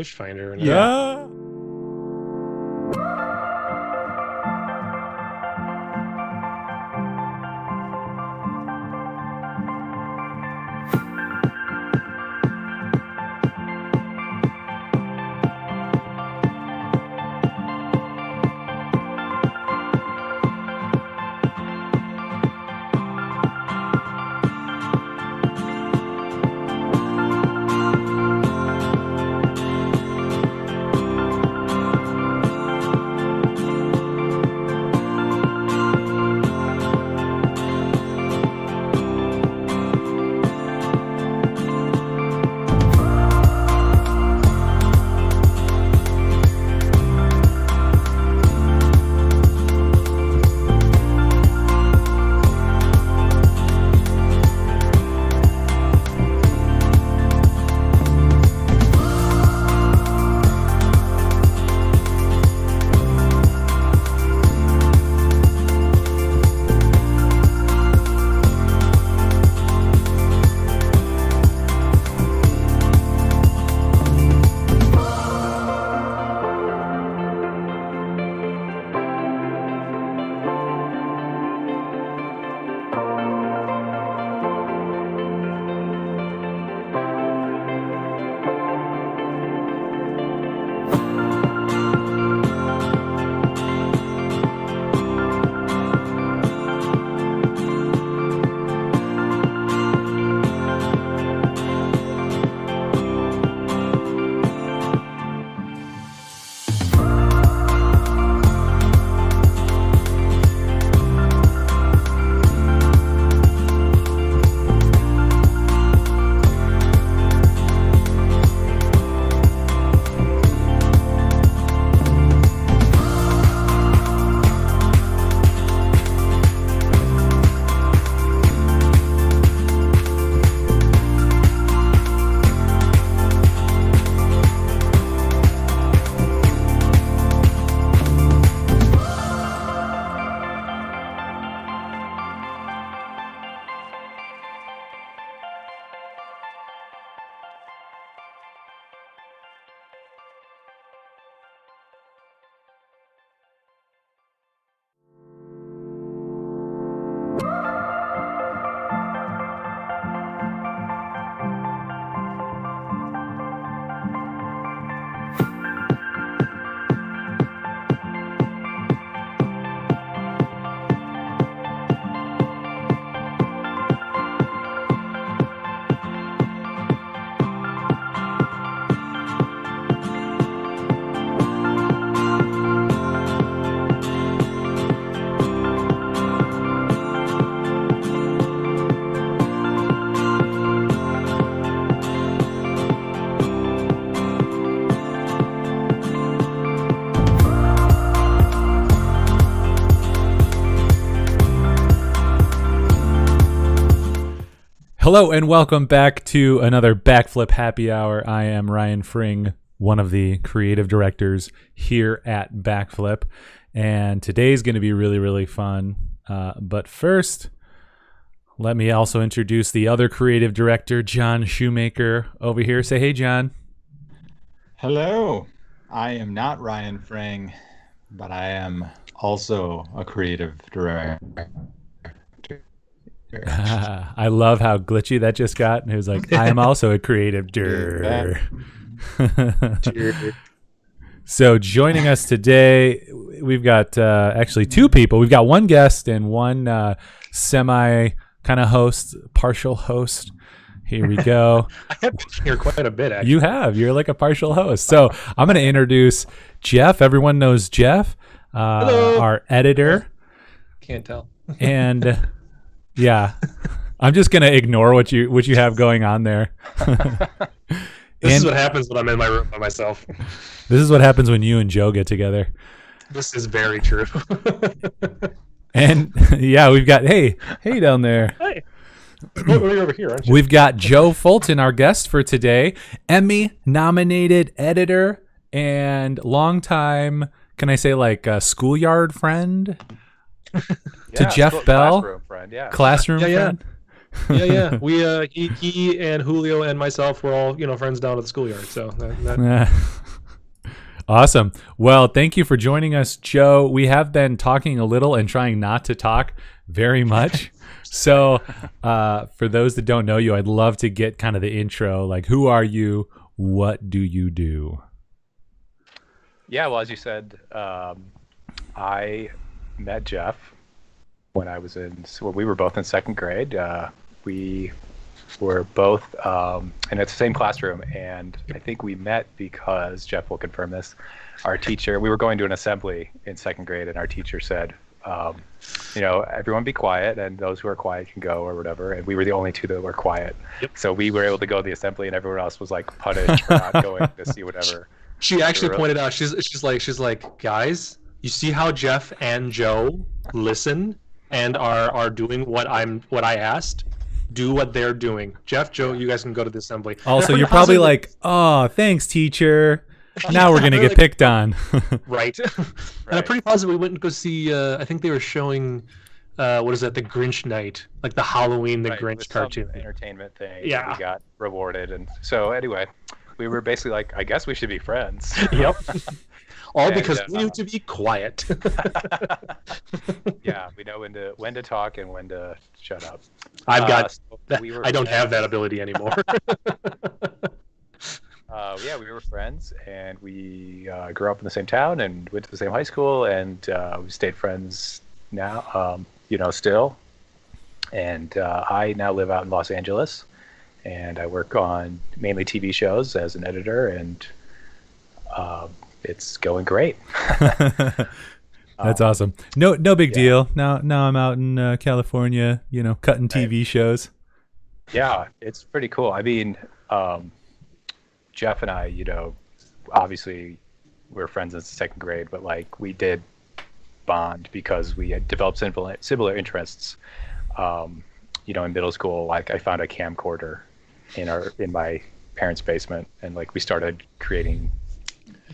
fish finder. Yeah. Hello and welcome back to another Backflip Happy Hour. I am Ryan Fring, one of the creative directors here at Backflip, and today's going to be really, really fun. But first, let me also introduce the other creative director, John Shoemaker, over here. Say hey, John. Hello. I am not Ryan Fring, but I am also a creative director. I love how glitchy that just got. And it was like, I am also a creative director. So joining us today, we've got actually two people. We've got one guest and one semi kind of host, partial host. Here we go. I have been here quite a bit, actually. You have. You're like a partial host. So I'm going to introduce Jeff. Everyone knows Jeff, our editor. Can't tell. And yeah, I'm just going to ignore what you have going on there. This is what happens when I'm in my room by myself. This is what happens when you and Joe get together. This is very true. And yeah, we've got, hey down there. Hey. We're over here, aren't you? We've got Joe Fulton, our guest for today, Emmy-nominated editor and longtime, can I say like a schoolyard friend to Jeff Bell? Classroom friend, yeah. Classroom friend. Yeah. He and Julio and myself were all friends down at the schoolyard. So Awesome. Well, thank you for joining us, Joe. We have been talking a little and trying not to talk very much. So, for those that don't know you, I'd love to get kind of the intro. Like, who are you? What do you do? Yeah, well, as you said, I met Jeff when we were both in second grade. We were both in the same classroom, and I think we met because, Jeff will confirm this, our teacher, we were going to an assembly in second grade, and our teacher said, everyone be quiet, and those who are quiet can go or whatever, and we were the only two that were quiet. Yep. So we were able to go to the assembly, and everyone else was like punished for not going to see whatever. She actually pointed out, she's like, guys, you see how Jeff and Joe listen and are doing what I asked? Do what they're doing. Jeff, Joe, you guys can go to the assembly. Also, you're probably like, oh, thanks, teacher. Now we're going to get picked on. Right. And I'm pretty positive we went and go see, I think they were showing, what is that, the Grinch night, like the Halloween, the Grinch cartoon. Entertainment thing. Yeah. We got rewarded. And so anyway, we were basically like, I guess we should be friends. Yep. All because we need to be quiet. Yeah, we know when to talk and when to shut up. I don't have that ability anymore. Yeah, we were friends, and we grew up in the same town and went to the same high school, and we stayed friends now, still. And I now live out in Los Angeles, and I work on mainly TV shows as an editor, and it's going great. That's awesome. No big deal. Now I'm out in California, cutting TV shows. Yeah, it's pretty cool. I mean, Jeff and I, obviously we're friends in second grade, but like we did bond because we had developed similar interests. In middle school, like I found a camcorder in my parents' basement, and like we started creating,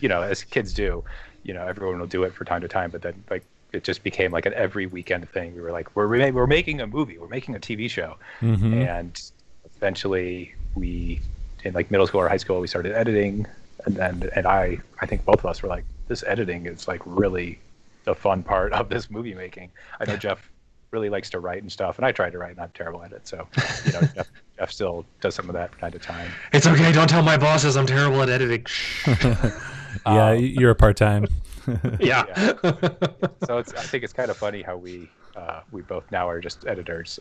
as kids do, everyone will do it from time to time, but then like it just became like an every weekend thing. We were like, we're making a movie, we're making a TV show. Mm-hmm. And eventually in like middle school or high school, we started editing, and I think both of us were like, this editing is like really the fun part of this movie making. I know Jeff really likes to write and stuff, and I tried to write, and I'm terrible at it. So, Jeff still does some of that from time to time. It's okay. Don't tell my bosses I'm terrible at editing. Yeah, you're a part-time. Yeah. So I think it's kind of funny how we both now are just editors.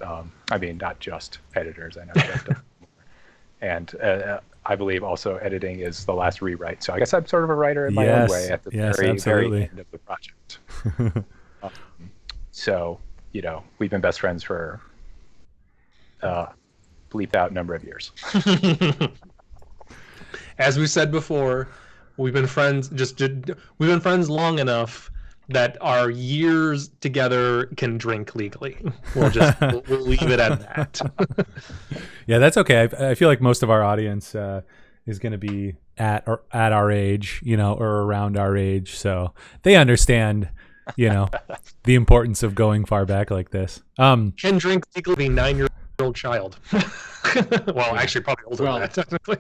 I mean, not just editors. I know Jeff does. And I believe also editing is the last rewrite. So I guess I'm sort of a writer in my own way at the very end of the project. So, we've been best friends for bleeped out number of years. As we said before, we've been friends long enough that our years together can drink legally. We'll leave it at that. Yeah, that's okay. I feel like most of our audience is going to be at our age, or around our age, so they understand, the importance of going far back like this. Can drink legally, 9-year-old child. Well, actually, probably older than that, technically.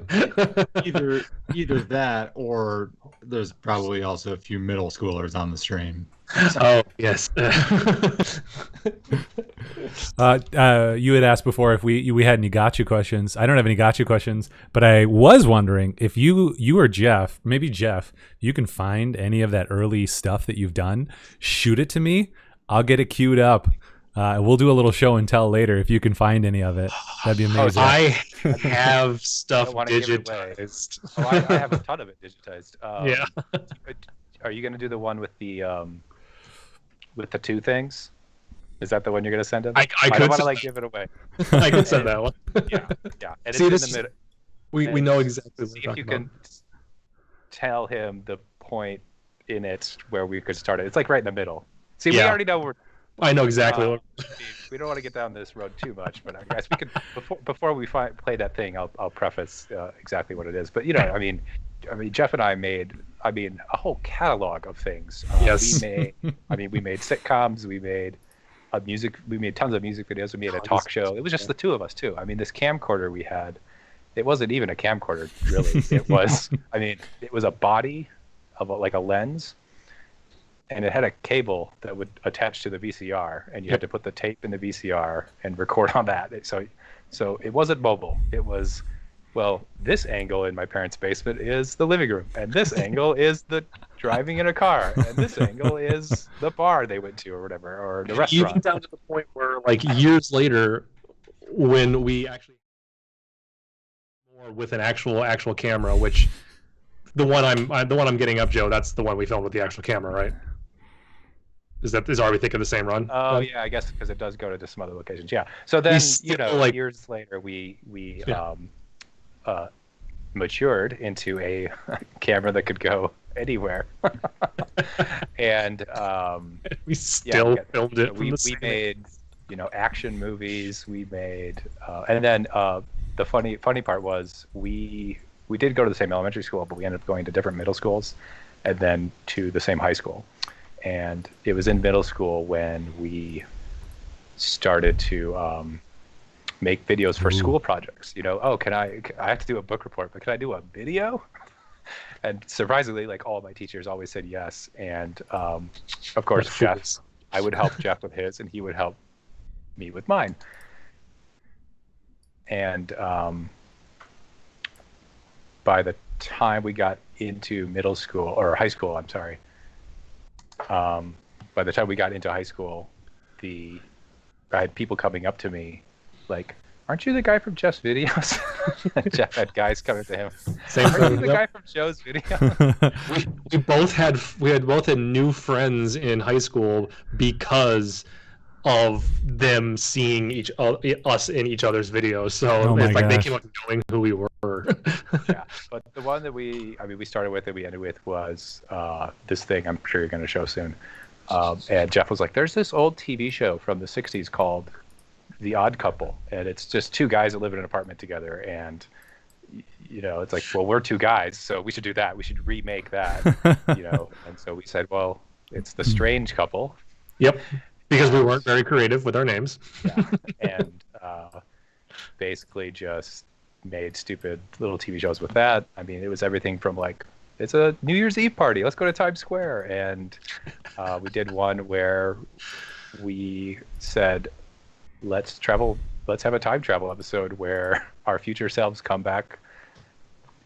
either that, or there's probably also a few middle schoolers on the stream. Oh, yes. You had asked before if we had any gotcha questions. I don't have any gotcha questions, but I was wondering if you or Jeff, maybe Jeff, you can find any of that early stuff that you've done, shoot it to me. I'll get it queued up. We'll do a little show and tell later if you can find any of it. That'd be amazing. I have stuff digitized. I have a ton of it digitized. Yeah. Are you going to do the one with the two things? Is that the one you're going to send him? I don't want to give it away. I could send that one. Yeah. And see, it's in the middle. We know exactly what if you can tell him the point in it where we could start it. It's like right in the middle. See, we already know where. I know exactly. We don't want to get down this road too much, but I guess we could before we play that thing. I'll preface exactly what it is. But I mean, Jeff and I made a whole catalog of things. Yes. We made sitcoms. We made We made tons of music videos. We made a talk show. It was just the two of us too. I mean, this camcorder we had, it wasn't even a camcorder really. It was, I mean, it was a body of like a lens, and it had a cable that would attach to the VCR, and you had to put the tape in the VCR and record on that. So it wasn't mobile. It was, well, this angle in my parents' basement is the living room, and this angle is the driving in a car, and this angle is the bar they went to or whatever, or the restaurant. Even down to the point where, like, years later, when we actually more with an actual camera, which the one I'm getting up, Joe, that's the one we filmed with the actual camera, right? Are we thinking the same run? Oh yeah, I guess because it does go to some other locations. Yeah. So then years later we matured into a camera that could go anywhere, and we still filmed it. We made action movies. We made and then the funny part was we did go to the same elementary school, but we ended up going to different middle schools, and then to the same high school. And it was in middle school when we started to make videos for school projects. I have to do a book report, but can I do a video? And surprisingly, like, all of my teachers always said yes. And of course, I would help Jeff with his, and he would help me with mine. And by the time we got into middle school, or high school, I'm sorry, by the time we got into high school, I had people coming up to me like, "Aren't you the guy from Jeff's videos?" And Jeff had guys coming to him. Are you the guy from Joe's video? we both had new friends in high school because of them seeing us in each other's videos. So it's like they came up knowing who we were. Yeah, but the one that we started with and we ended with was this thing I'm sure you're going to show soon. And Jeff was like, "There's this old TV show from the 60s called The Odd Couple, and it's just two guys that live in an apartment together, and it's like, well, we're two guys, so we should do that. We should remake that." And so we said, well, it's The Strange Couple. Yep. Because we weren't very creative with our names. Yeah. And basically just made stupid little TV shows with that. I mean, it was everything from like, it's a New Year's Eve party, let's go to Times Square. And we did one where we said, let's have a time travel episode where our future selves come back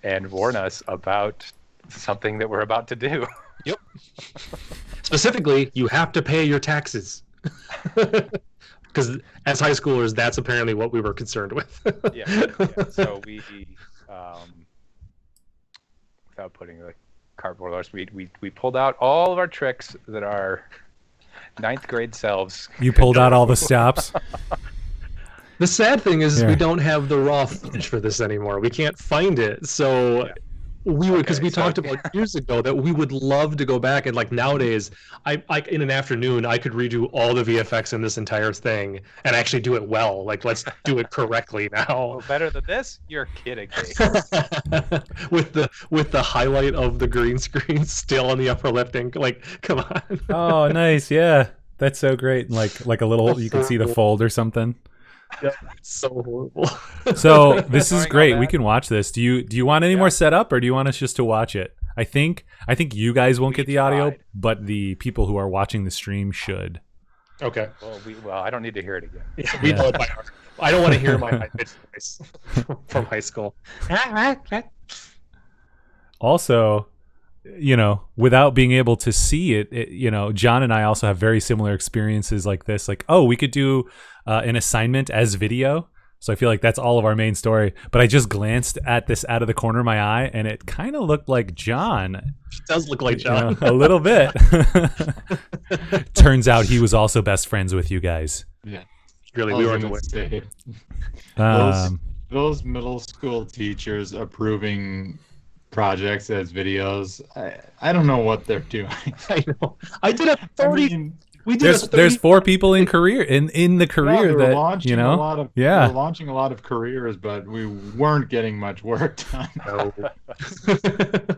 and warn us about something that we're about to do. Yep. Specifically, you have to pay your taxes. Because as high schoolers, that's apparently what we were concerned with. Yeah. So we, without putting the cardboard on, we pulled out all of our tricks that our ninth grade selves. You pulled out all the stops. The sad thing is we don't have the raw footage for this anymore. We can't find it. So. Yeah. We would, because we talked about years ago that we would love to go back, and like nowadays, I in an afternoon I could redo all the VFX in this entire thing and actually do it well. Like, let's do it correctly now. Well, better than this? You're kidding me. with the highlight of the green screen still on the upper left hand. Like, come on. Oh, nice. Yeah, that's so great. Like a little, you can see the fold or something. Yeah, it's so horrible. So this is great. We can watch this. Do you want any more setup, or do you want us just to watch it? I think you guys won't get the audio, but the people who are watching the stream should. Okay. Well, I don't need to hear it again. Yeah, we know it by heart. I don't want to hear my bitch voice from high school. Also, without being able to see it, John and I also have very similar experiences like this. Like, we could do an assignment as video. So I feel like that's all of our main story. But I just glanced at this out of the corner of my eye, and it kind of looked like John. It does look like John. A little bit. Turns out he was also best friends with you guys. Yeah. Really, we weren't aware. Those middle school teachers approving projects as videos, I don't know what they're doing. I know. I did a 30. There's 4 people in the career they're that launching a lot of, they're launching a lot of careers, but we weren't getting much work done. No.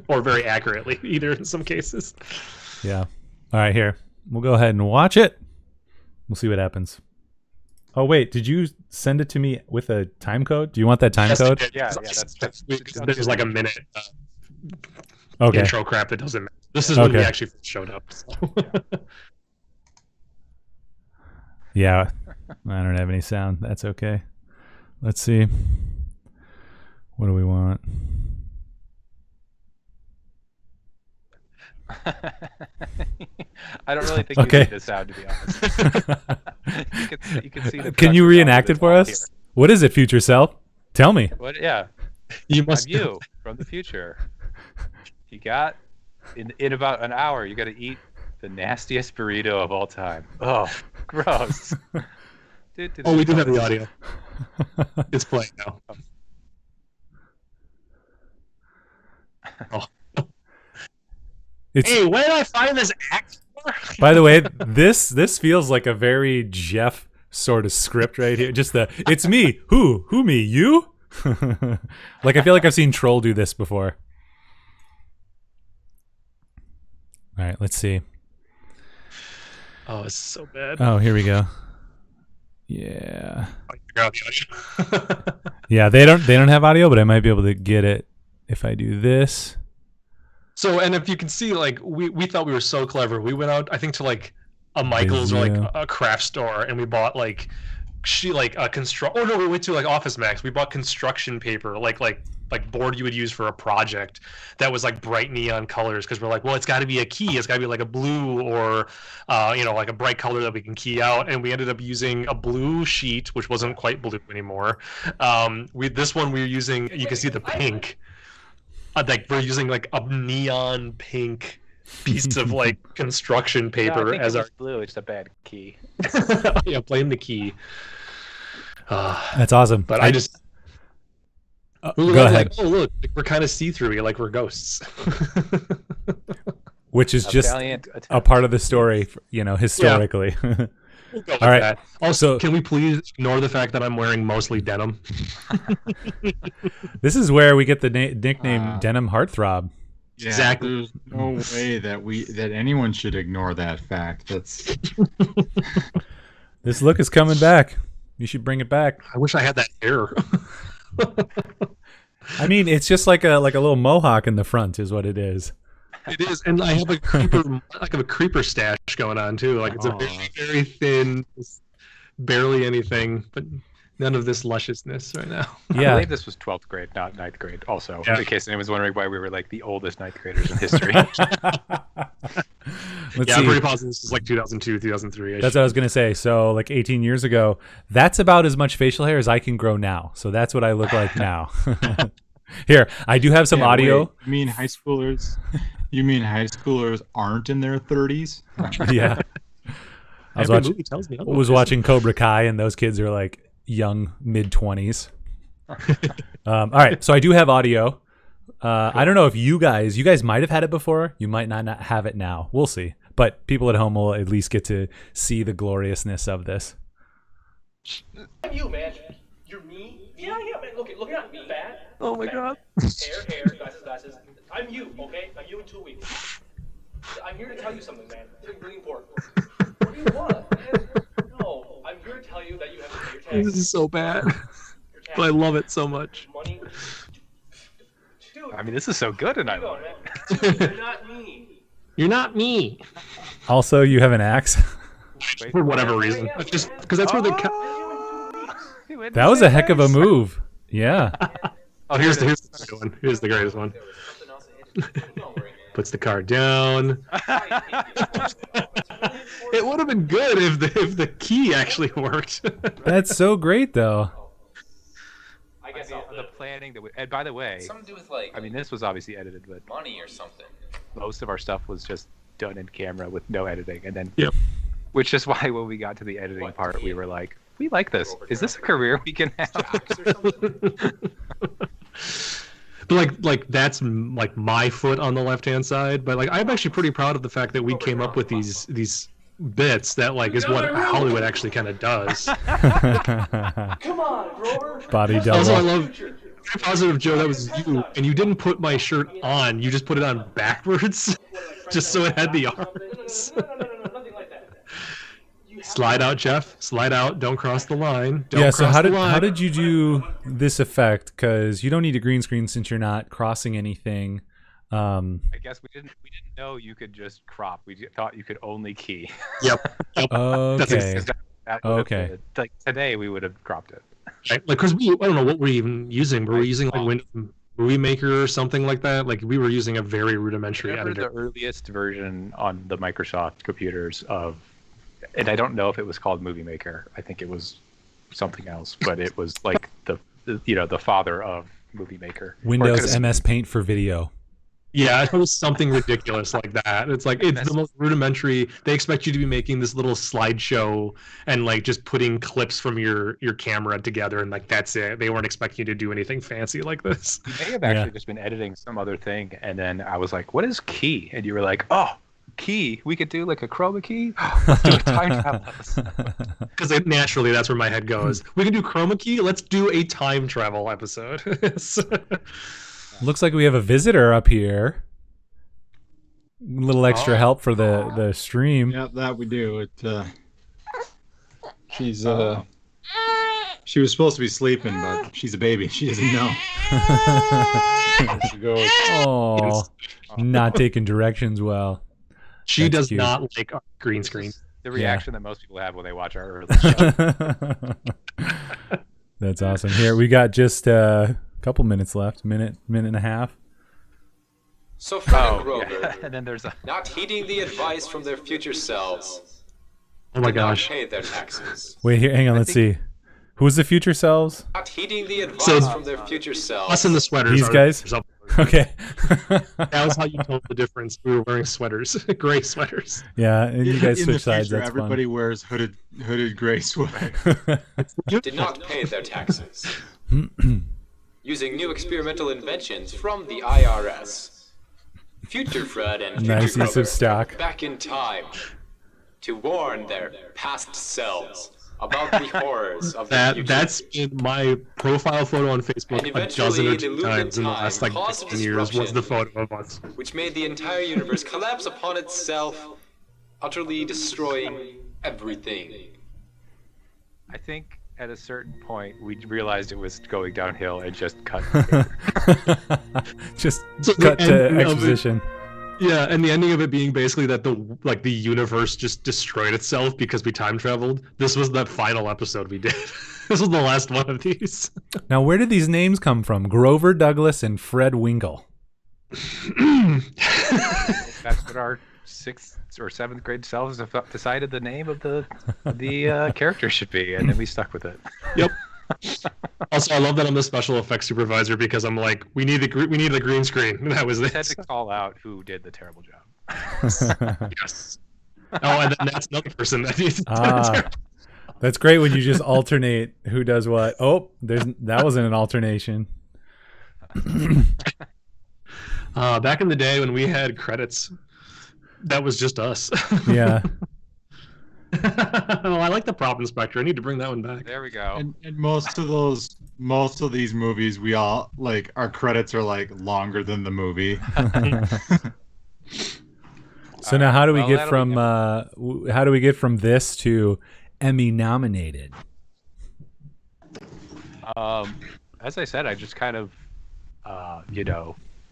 Or very accurately either in some cases. Yeah. All right, here. We'll go ahead and watch it. We'll see what happens. Oh wait, did you send it to me with a time code? Do you want that time code? Yeah, There's like a minute Okay. intro crap that doesn't matter. This is when we actually first showed up. So. Yeah, I don't have any sound. That's okay. Let's see. What do we want? I don't really think you need the sound, to be honest. you can see the. Can you reenact it for us? What is it, future self? Tell me. What? Yeah. I'm you from the future. You got in about an hour. You got to eat the nastiest burrito of all time. Oh, gross. Oh, we do have the audio. It's playing now. Oh. Hey, where did I find this actor? By the way, this feels like a very Jeff sort of script right here. Just it's me. Who me? You? Like, I feel like I've seen Troll do this before. All right, let's see. Oh, it's so bad. Oh, here we go. Yeah. Yeah, they don't have audio, but I might be able to get it if I do this. So, and if you can see, like, we thought we were so clever. We went out, I think, to like a Michael's or like a craft store, and we bought like we went to like Office Max. We bought construction paper, like board you would use for a project that was like bright neon colors, because we're like, well, it's got to be a key. It's got to be like a blue or like a bright color that we can key out. And we ended up using a blue sheet, which wasn't quite blue anymore. This one we were using. You can see the pink. Like we're using like a neon pink piece of like construction paper as our blue. It's a bad key. Yeah, blame the key. That's awesome. But I just go ahead. Like, oh look, we're kind of see-through, like we're ghosts. Which is just a part of the story, historically. Yeah. We'll go with all right. That. Also, can we please ignore the fact that I'm wearing mostly denim? This is where we get the nickname Denim Heartthrob. Yeah, exactly. There's no way that anyone should ignore that fact. That's This look is coming back. You should bring it back. I wish I had that hair. I mean, it's just like a little mohawk in the front, is what it is. It is, and I have a creeper stash going on too. Like it's a very, very thin, barely anything, but none of this lusciousness right now. Yeah, I believe this was 12th grade, not 9th grade. Also, in case anyone's wondering why we were like the oldest 9th graders in history. I'm pretty positive this was like 2002, 2003. That's what I was gonna say. So like 18 years ago, that's about as much facial hair as I can grow now. So that's what I look like now. Here, I do have some audio. Wait, you mean high schoolers? You mean high schoolers aren't in their 30s? Yeah. I was watching Cobra Kai, and those kids are like young mid-20s. All right, so I do have audio. I don't know if you guys might have had it before. You might not have it now. We'll see. But people at home will at least get to see the gloriousness of this. You, man. You're me. Yeah, man. Look at me. Fat. Oh my god. Hair, glasses. I'm you, okay? I'm you in 2 weeks. I'm here to tell you something, man. It's really important. What do you want, man? No, I'm here to tell you that you have to pay your taxes. This is so bad, but I love it so much. Money. Dude, I mean, this is so good, and I love it. Dude, you're not me. You're not me. Also, you have an axe. For whatever reason. Just because that's where the... That was a heck of a move. Yeah. Oh, here's the greatest one. Here's the greatest one. Puts the card down. It would have been good if the key actually worked. That's so great, though. I guess the planning that and by the way, Something to do with like. I mean, this was obviously edited, but money or something. most of our stuff was just done in camera with no editing, and then Which is why when we got to the editing part, we were like, we like this. Is this a career we can have? But like that's like my foot on the left hand side. But like I'm actually pretty proud of the fact that we came up with these bits that like is what Hollywood actually kind of does. Come on, Grover. Body double. Also, I love very positive, Joe. That was you, and you didn't put my shirt on. You just put it on backwards, just so it had the arms. No, nothing like that. Slide out, Jeff. Slide out. Don't cross the line. Don't Yeah. So cross how the did line. you do this effect? Because you don't need a green screen since you're not crossing anything. I guess we didn't know you could just crop. We thought you could only key. Yep. Okay. That would have Okay. been- like today we would have cropped it. Right? Like, because I don't know what we're even using. Were we using like Windows Movie Maker or something like that? Like, we were using a very rudimentary Remember editor. the earliest version on the Microsoft computers of, and I don't know if it was called Movie Maker. I think it was something else, but it was like the father of Movie Maker. Windows MS Paint for video. Yeah, it was something ridiculous like that. It's like it's the most rudimentary. They expect you to be making this little slideshow and like just putting clips from your camera together, and like that's it. They weren't expecting you to do anything fancy like this. You may have actually just been editing some other thing, and then I was like, "What is key?" And you were like, "Oh, key. We could do like a chroma key. Let's do a time travel episode." Because naturally, that's where my head goes. We can do chroma key. Let's do a time travel episode. Looks like we have a visitor up here. A little extra help for the stream. Yeah, that we do. She's she was supposed to be sleeping, but she's a baby. She doesn't know. She goes. Oh, not taking directions well. She That's does cute. not like our green screen. The reaction that most people have when they watch our early show. That's awesome. Here we got just a couple minutes left. Minute and a half. So Fred and Grover, yeah. And then there's a not heeding the advice from their future selves, Oh my did not gosh. pay their taxes. Wait here, hang on. Let's see. Who's the future selves? Not heeding the advice from their future selves. Us in the sweaters. These are- guys? Okay. That was how you told the difference. We were wearing sweaters, gray sweaters. Yeah, and you guys in switch the sides. future, That's everybody wears hooded gray sweaters. Did not pay their taxes. Using new experimental inventions from the IRS. Future Fred and future Nice use Grover of stock. back in time to warn their past selves about the horrors of the future. That's in my profile photo on Facebook And a dozen or eventually, two the times in the time last like caused 15 years was disruption. the photo of us. which made the entire universe collapse upon itself, utterly destroying everything. I think at a certain point we realized it was going downhill and just cut. Just So the cut to ending of it- exposition. Yeah, and the ending of it being basically that the universe just destroyed itself because we time traveled. This was that final episode we did. This was the last one of these. Now, where did these names come from? Grover Douglas and Fred Wingle. That's what our 6th or 7th grade selves have decided the name of the character should be, and then we stuck with it. Yep. Also, I love that I'm the special effects supervisor because I'm like, we need the green screen. That was We it. had to call out who did the terrible job. Yes. Oh, and then that's another person that needs. That's great when you just alternate who does what. Oh, that wasn't an alternation. Back in the day when we had credits, that was just us. Yeah. Oh, I like the prop inspector. I need to bring that one back. There we go. And most of these movies, we all like our credits are like longer than the movie. So now, how do we Well, get that'll be from this to Emmy-nominated? As I said, I just kind of,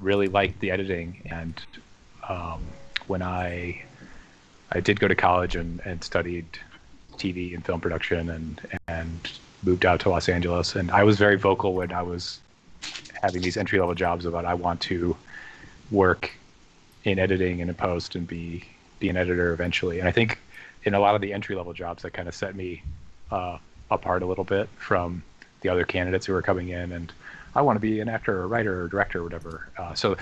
really liked the editing, and when I did go to college and studied TV and film production and moved out to Los Angeles, and I was very vocal when I was having these entry-level jobs about I want to work in editing and in post and be an editor eventually. And I think in a lot of the entry-level jobs that kind of set me apart a little bit from the other candidates who were coming in, and I want to be an actor or writer or director or whatever. So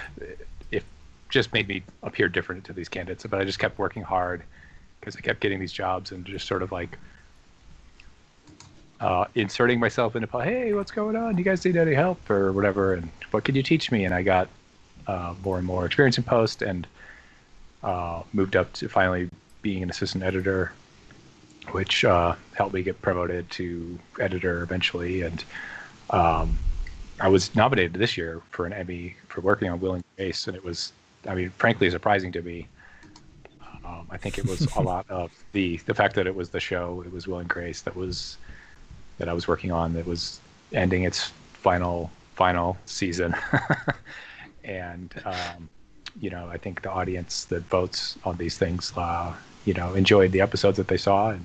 it just made me appear different to these candidates, but I just kept working hard because I kept getting these jobs and just sort of like inserting myself into, hey, what's going on? Do you guys need any help or whatever? And what can you teach me? And I got more and more experience in post and moved up to finally being an assistant editor, which helped me get promoted to editor eventually. And I was nominated this year for an Emmy for working on Will and Grace, and it was, frankly, surprising to me I think it was a lot of the fact that it was the show, it was Will and Grace that I was working on, that was ending its final season. And I think the audience that votes on these things enjoyed the episodes that they saw,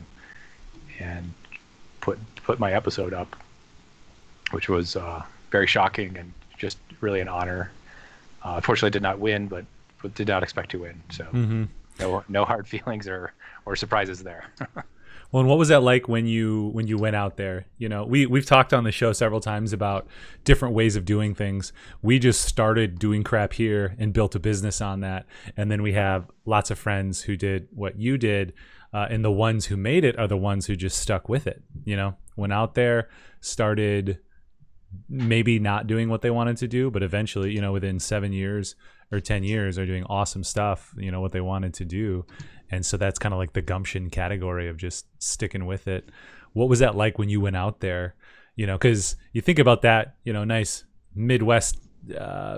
and put my episode up, which was very shocking and just really an honor. Unfortunately, I did not win, but did not expect to win. So no hard feelings or surprises there. Well, and what was that like when you went out there? We've talked on the show several times about different ways of doing things. We just started doing crap here and built a business on that. And then we have lots of friends who did what you did. And the ones who made it are the ones who just stuck with it. Went out there, started maybe not doing what they wanted to do, but eventually, within 7 years or 10 years are doing awesome stuff, what they wanted to do. And so that's kind of like the gumption category of just sticking with it. What was that like when you went out there? Because you think about that, nice Midwest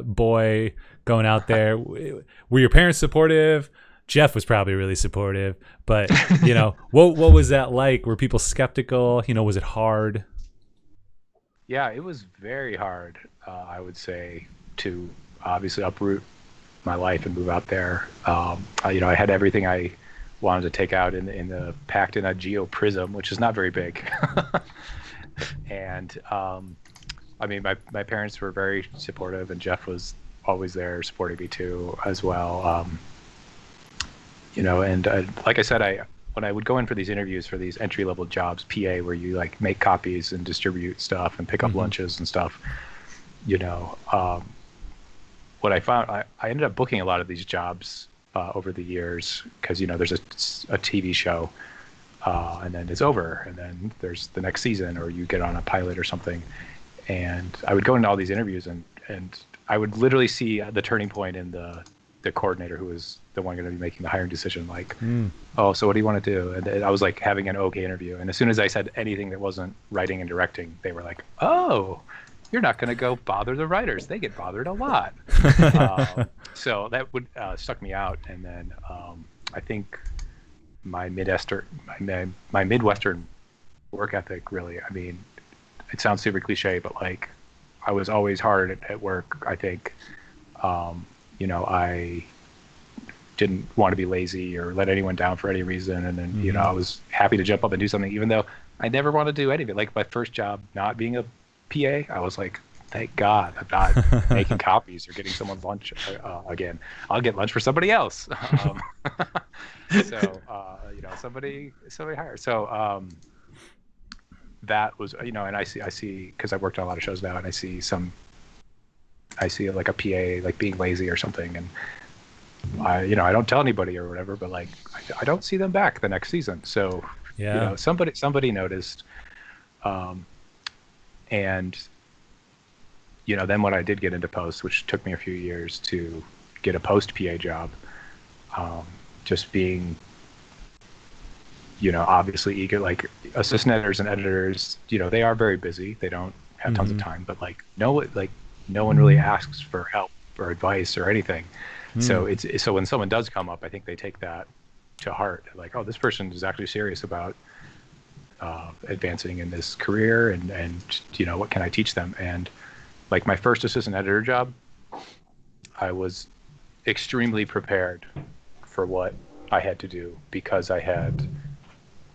boy going out there. Were your parents supportive? Jeff was probably really supportive, but what was that like? Were people skeptical? Was it hard? Yeah, it was very hard. I would say, to obviously uproot my life and move out there. I had everything I wanted to take out packed in a Geo Prism, which is not very big. And my parents were very supportive, and Jeff was always there supporting me too as well. And like I said, when I would go in for these interviews for these entry-level jobs, PA, where you like make copies and distribute stuff and pick up lunches and stuff, what I found, I ended up booking a lot of these jobs over the years, because there's a TV show, and then it's over, and then there's the next season, or you get on a pilot or something. And I would go into all these interviews, and I would literally see the turning point in the coordinator, who was the one going to be making the hiring decision, like, oh, so what do you want to do? And I was like having an okay interview, and as soon as I said anything that wasn't writing and directing, they were like, oh, you're not going to go bother the writers. They get bothered a lot. So that would stuck me out. And then I think my Midwestern work ethic, really, it sounds super cliche, but like, I was always hard at work. I think, I didn't want to be lazy or let anyone down for any reason. And then, I was happy to jump up and do something, even though I never wanted to do any of it. Like my first job, not being a PA, I was like, thank God I'm not making copies or getting someone's lunch again. I'll get lunch for somebody else. Somebody hire. So that was, and I see, because I worked on a lot of shows now, and I see like a PA like being lazy or something, and I don't tell anybody or whatever, but like I don't see them back the next season. So somebody noticed, and then when I did get into post, which took me a few years to get a post PA job, just being obviously eager, like assistant editors and editors, they are very busy, they don't have tons of time, but like no one really asks for help or advice or anything. So so when someone does come up, I think they take that to heart, like, oh, this person is actually serious about advancing in this career, and what can I teach them? And like my first assistant editor job, I was extremely prepared for what I had to do, because I had,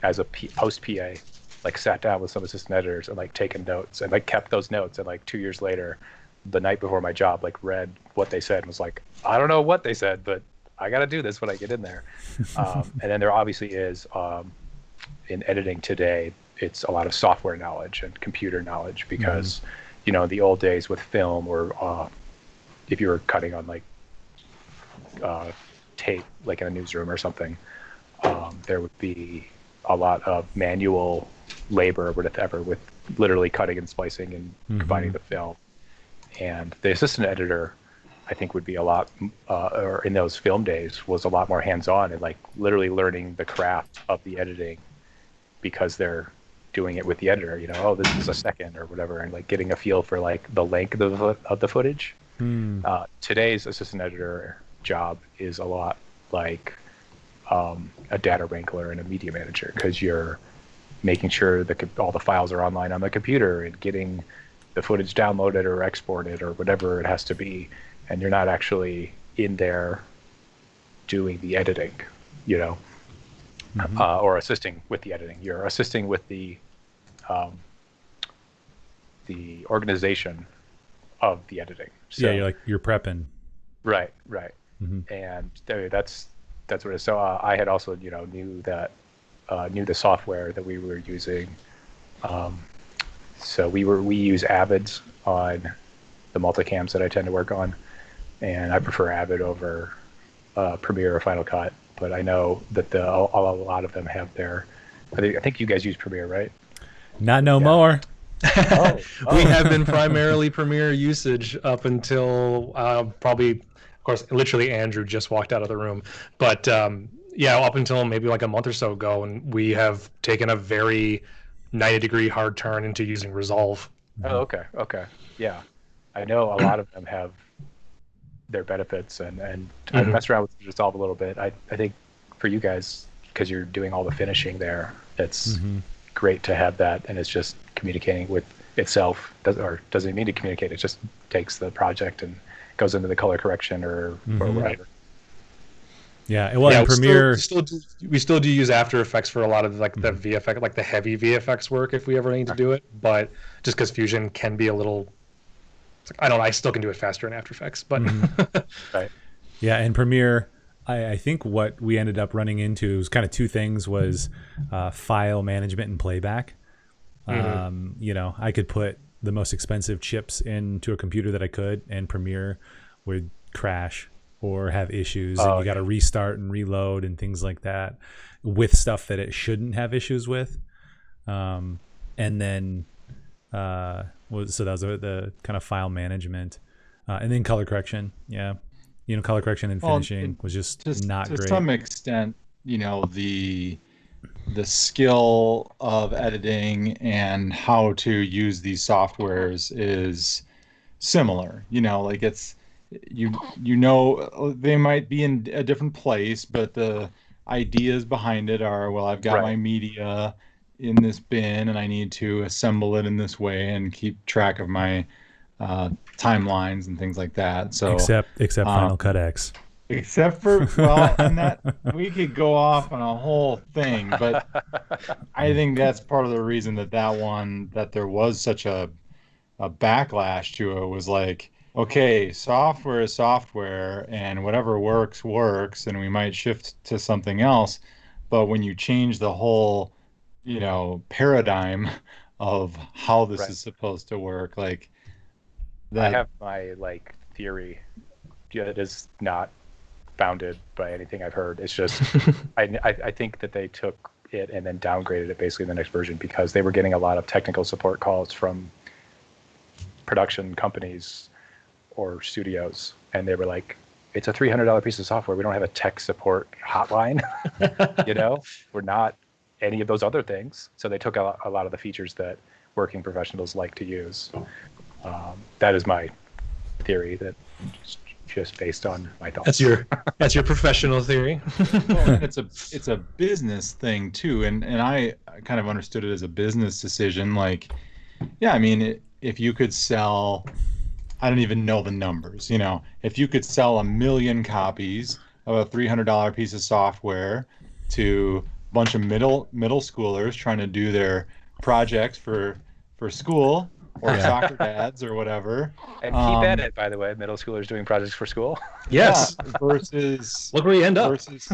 as a post PA, like sat down with some assistant editors and like taken notes, and like kept those notes, and like 2 years later, the night before my job, like read what they said and was like, I don't know what they said, but I got to do this when I get in there. And then there obviously is, in editing today, it's a lot of software knowledge and computer knowledge, because in the old days with film, or if you were cutting on like tape, like in a newsroom or something, there would be a lot of manual labor or whatever, with literally cutting and splicing and combining the film. And the assistant editor, I think, would be a lot, or in those film days, was a lot more hands-on, and like literally learning the craft of the editing, because they're doing it with the editor, oh, this is a second or whatever, and like getting a feel for like the length of the footage. Today's assistant editor job is a lot like a data wrangler and a media manager, because you're making sure that all the files are online on the computer and getting the footage downloaded or exported or whatever it has to be, and you're not actually in there doing the editing, or assisting with the editing. You're assisting with the organization of the editing. So, yeah, you're prepping. Right. Mm-hmm. And that's what it is. So I had also knew the software that we were using. So we use Avids on the multicams that I tend to work on, and I prefer Avid over Premiere or Final Cut. But I know that a lot of them have their. I think you guys use Premiere, right? Not no more. We have been primarily Premiere usage up until probably, of course, literally Andrew just walked out of the room. But up until maybe like a month or so ago, and we have taken a very 90-degree hard turn into using Resolve. Oh, okay. Yeah. I know a lot of them have their benefits, and I've messed around with Resolve a little bit. I think for you guys, because you're doing all the finishing there, it's great to have that, and it's just communicating with itself, doesn't need to communicate. It just takes the project and goes into the color correction or whatever. Yeah, well, in Premiere, we still do use After Effects for a lot of like the VFX, like the heavy VFX work if we ever need to do it. But just because Fusion can be a little, I don't know, I still can do it faster in After Effects. But right, yeah, in Premiere, I think what we ended up running into was kind of two things: was file management and playback. I could put the most expensive chips into a computer that I could, and Premiere would crash or have issues, and you got to restart and reload and things like that with stuff that it shouldn't have issues with. And then so that was the kind of file management, and then color correction. Yeah, color correction and finishing was just not great. To some extent, the skill of editing and how to use these softwares is similar. Like it's they might be in a different place, but the ideas behind it are, well, I've got my media in this bin and I need to assemble it in this way and keep track of my timelines and things like that. So except Final Cut X. Except for, well, and that we could go off on a whole thing, but I think that's part of the reason that there was such a backlash to it, was like, okay, software is software, and whatever works, and we might shift to something else. But when you change the whole, paradigm of how this is supposed to work, like that. I have my theory. It is not founded by anything I've heard. It's just I think that they took it and then downgraded it basically in the next version because they were getting a lot of technical support calls from production companies or studios, and they were like, it's a $300 piece of software. We don't have a tech support hotline. We're not any of those other things. So they took a lot of the features that working professionals like to use. That is my theory, that just based on my thoughts. That's your professional theory. Well, it's a business thing too, and I kind of understood it as a business decision. Like, yeah, I mean, if you could sell, I don't even know the numbers. If you could sell 1 million copies of a $300 piece of software to a bunch of middle schoolers trying to do their projects for school, or soccer dads or whatever. And keep at it, by the way, middle schoolers doing projects for school. Yes. Yeah, versus look where you end up. Versus,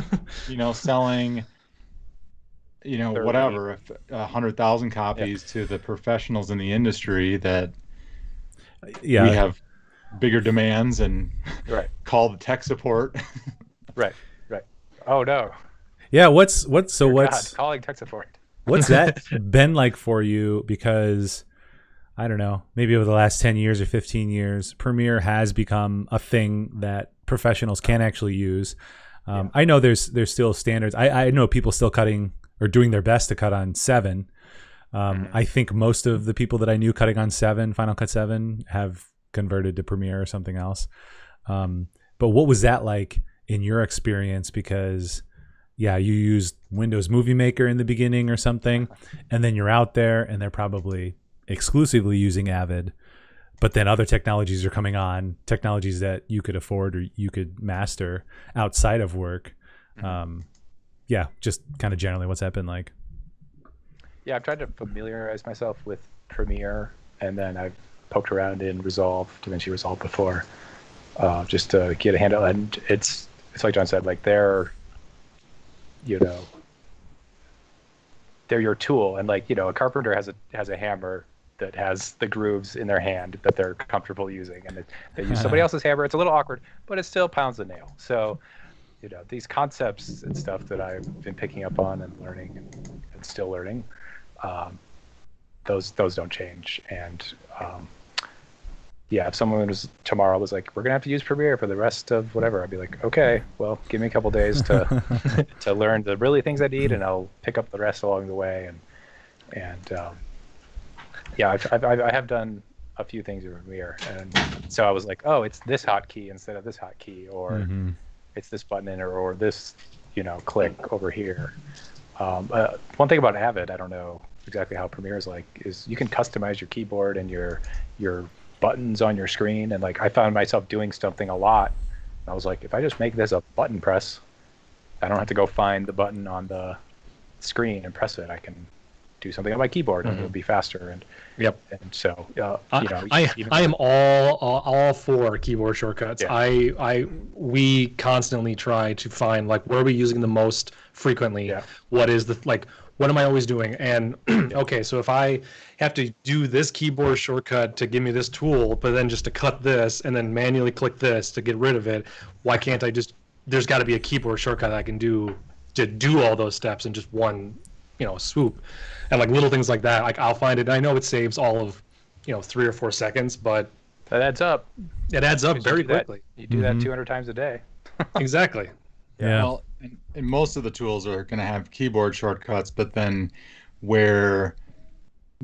selling, whatever, 100,000 copies to the professionals in the industry that we have bigger demands and call the tech support. Right. Oh no. Yeah. What's calling tech support? What's that been like for you? Because I don't know, maybe over the last 10 years or 15 years, Premiere has become a thing that professionals can actually use. I know there's still standards. I know people still cutting or doing their best to cut on 7. I think most of the people that I knew cutting on 7, Final Cut 7, have converted to Premiere or something else. But what was that like in your experience? Because yeah, you used Windows Movie Maker in the beginning or something, and then you're out there and they're probably exclusively using Avid, but then other technologies are coming on, technologies that you could afford or you could master outside of work. Yeah, just kind of generally what's that been like? Yeah, I've tried to familiarize myself with Premiere, and then I've poked around in Resolve, DaVinci Resolve before, just to get a handle. And it's like John said, like they're your tool, and like a carpenter has a hammer that has the grooves in their hand that they're comfortable using, and they use somebody else's hammer. It's a little awkward, but it still pounds the nail. So these concepts and stuff that I've been picking up on and learning and still learning, those don't change. And if someone tomorrow was like, we're gonna have to use Premiere for the rest of whatever, I'd be like, okay, well, give me a couple days to to learn the really things I need, and I'll pick up the rest along the way. And I have done a few things in Premiere, and so I was like, oh, it's this hotkey instead of this hotkey, or it's this button or this click over here. One thing about Avid, I don't know exactly how Premiere is like, is you can customize your keyboard and your buttons on your screen, and like I found myself doing something a lot. I was like, if I just make this a button press, I don't have to go find the button on the screen and press it. I can do something on my keyboard and it'll be faster. And and so I am all for keyboard shortcuts. Yeah. We constantly try to find like where are we using the most frequently. What is what am I always doing? And okay, so if I have to do this keyboard shortcut to give me this tool, but then just to cut this and then manually click this to get rid of it, why can't I just, there's got to be a keyboard shortcut I can do to do all those steps in just one, swoop. And like little things like that, like I'll find it. I know it saves all of, 3 or 4 seconds, but that adds up. It adds up very quickly. You do that 200 times a day. Exactly. Yeah. Well, and most of the tools are going to have keyboard shortcuts, but then where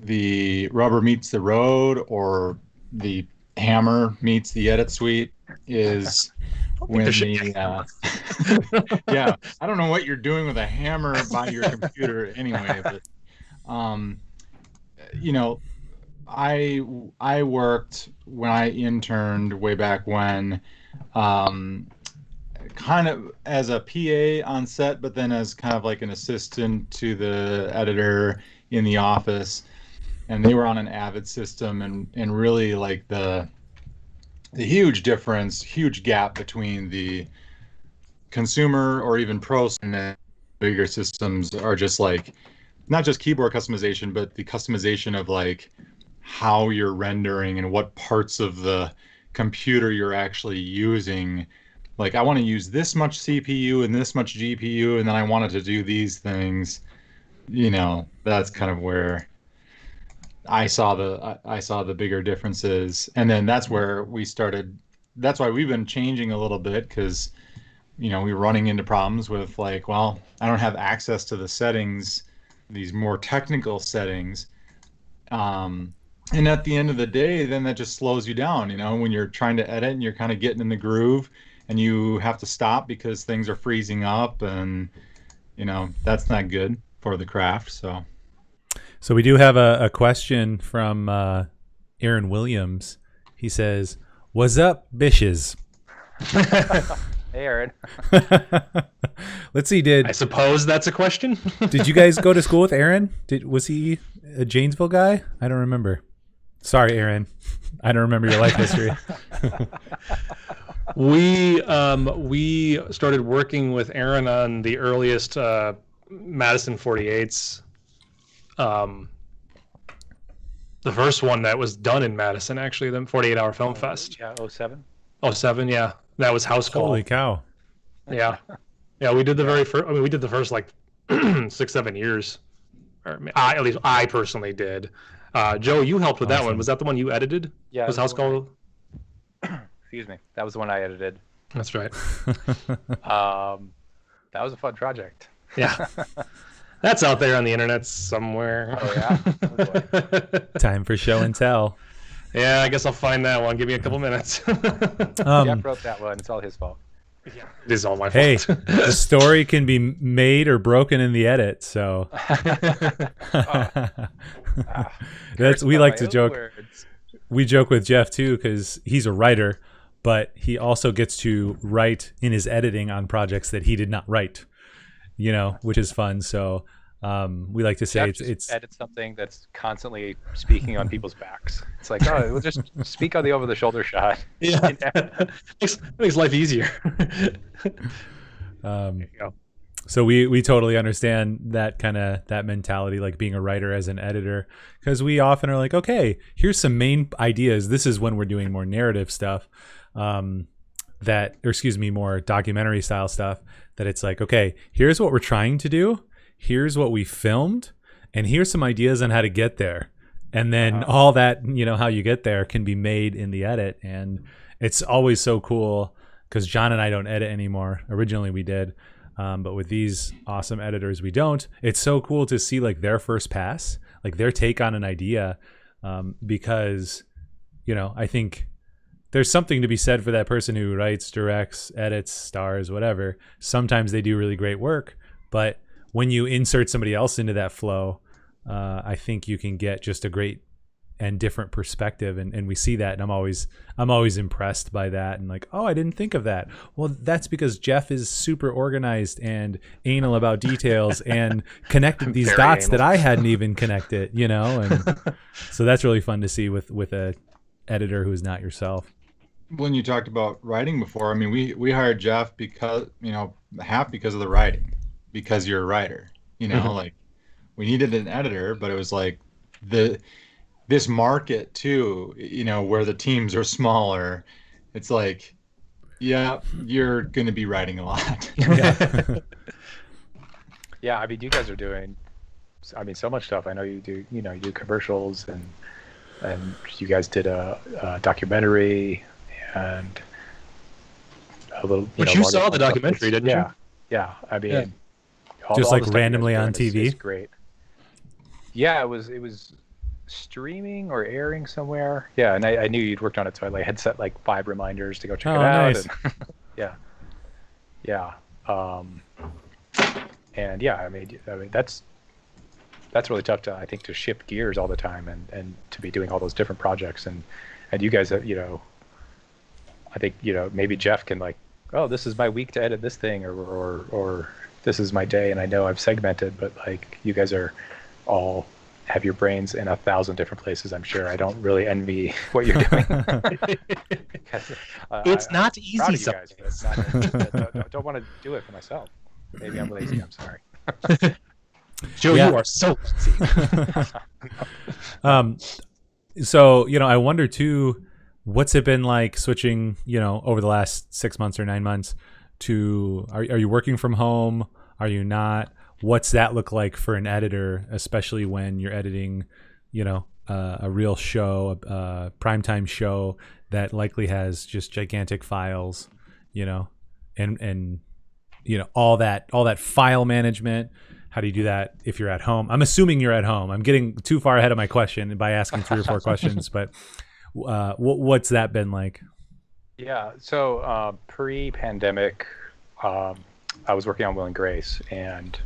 the rubber meets the road or the hammer meets the edit suite is when yeah, I don't know what you're doing with a hammer by your computer anyway, but I worked when I interned way back when, kind of as a PA on set, but then as kind of like an assistant to the editor in the office, and they were on an Avid system, and really like the huge gap between the consumer or even pro and bigger systems are just like not just keyboard customization, but the customization of like how you're rendering and what parts of the computer you're actually using. Like I want to use this much CPU and this much GPU, and then I wanted to do these things. That's kind of where I saw the bigger differences, and then that's where we started. That's why we've been changing a little bit, because we were running into problems with like, well, I don't have access to the settings, these more technical settings, and at the end of the day, then that just slows you down. When you're trying to edit and you're kind of getting in the groove, and you have to stop because things are freezing up, and that's not good for the craft. So we do have a question from Aaron Williams. He says, "What's up, bitches?" Hey, Aaron. Let's see. I suppose that's a question. Did you guys go to school with Aaron? Was he a Janesville guy? I don't remember. Sorry, Aaron. I don't remember your life history. We started working with Aaron on the earliest Madison 48s. The first one that was done in Madison, actually, the 48-hour Film Fest. Yeah, 07? 07, yeah. That was House Call. Holy cow. Yeah. Yeah, we did the very first, we did the first like 6-7 years. Or at least I personally did. Joe, you helped with that one. Was that the one you edited? Yeah. Was House Call? Excuse me. That was the one I edited. That's right. That was a fun project. Yeah. That's out there on the internet somewhere. Oh, yeah? Oh, boy. Time for show and tell. Yeah, I guess I'll find that one. Give me a couple minutes. Jeff wrote that one. It's all his fault. Yeah, it is all my Hey, fault. the story can be made or broken in the edit. So that's we like to joke. We joke with Jeff too because he's a writer, but he also gets to write in his editing on projects that he did not write. Which is fun. So we like to say Jeff it's edit something that's constantly speaking on people's backs. It's like, oh, we'll just speak on the over-the-shoulder shot. Yeah, makes life easier. There you go. So we totally understand that mentality, like being a writer as an editor, because we often are like, okay, here's some main ideas. This is when we're doing more narrative stuff, more documentary style stuff. That it's like, okay, here's what we're trying to do. Here's what we filmed, and here's some ideas on how to get there. And then all that, how you get there can be made in the edit. And it's always so cool because John and I don't edit anymore. Originally we did. But with these awesome editors, we don't. It's so cool to see like their first pass, like their take on an idea, because, I think there's something to be said for that person who writes, directs, edits, stars, whatever. Sometimes they do really great work, but when you insert somebody else into that flow, I think you can get just a great and different perspective, and we see that, and I'm always impressed by that, and like, oh, I didn't think of that. Well, that's because Jeff is super organized and anal about details and connected these dots that I hadn't even connected, and so that's really fun to see with a editor who's not yourself. When you talked about writing before, I mean, we hired Jeff because half because of the writing, because you're a writer, like we needed an editor, but it was like this market too, where the teams are smaller. It's like, yeah, you're going to be writing a lot. Yeah, I mean, you guys are doing, so much stuff. I know you do, you do commercials, and you guys did a documentary and a little. But you saw the documentary, didn't you? Yeah. I mean, Yeah. Just all like the stuff randomly you guys are on doing TV? is great. Yeah, it was streaming or airing somewhere. Yeah, and I knew you'd worked on it, so I had set like 5 reminders to go check it out. Nice. And, yeah. And yeah, I mean that's really tough to, I think, to shift gears all the time and to be doing all those different projects, and you guys, I think, maybe Jeff can like, oh, this is my week to edit this thing, or this is my day, and I know I've segmented, but like you guys are all have your brains in 1,000 different places. I'm sure. I don't really envy what you're doing. It's not I'm easy proud of you guys, sometimes. but I don't want to do it for myself. Maybe I'm lazy. I'm sorry. Joe, Yeah. you are so easy. So, I wonder too, what's it been like switching, over the last 6 months or 9 months to, are you working from home? Are you not? What's that look like for an editor, especially when you're editing, a real show, a primetime show that likely has just gigantic files, and all that file management. How do you do that if you're at home? I'm assuming you're at home. I'm getting too far ahead of my question by asking 3 or 4 questions, but what's that been like? Yeah. So pre-pandemic, I was working on Will and Grace, and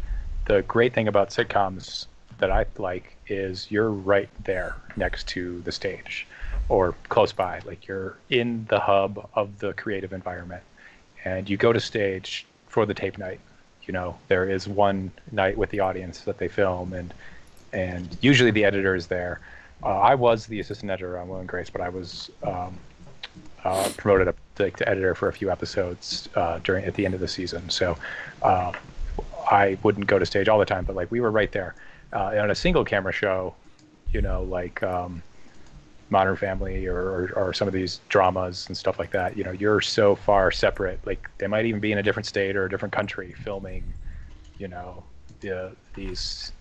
the great thing about sitcoms that I like is you're right there next to the stage or close by. Like you're in the hub of the creative environment, and you go to stage for the tape night. There is one night with the audience that they film, and usually the editor is there. I was the assistant editor on Will and Grace, but I was promoted up to editor for a few episodes at the end of the season. So I wouldn't go to stage all the time, but like we were right there. On a single camera show, like Modern Family or some of these dramas and stuff like that, you're so far separate. Like they might even be in a different state or a different country filming, these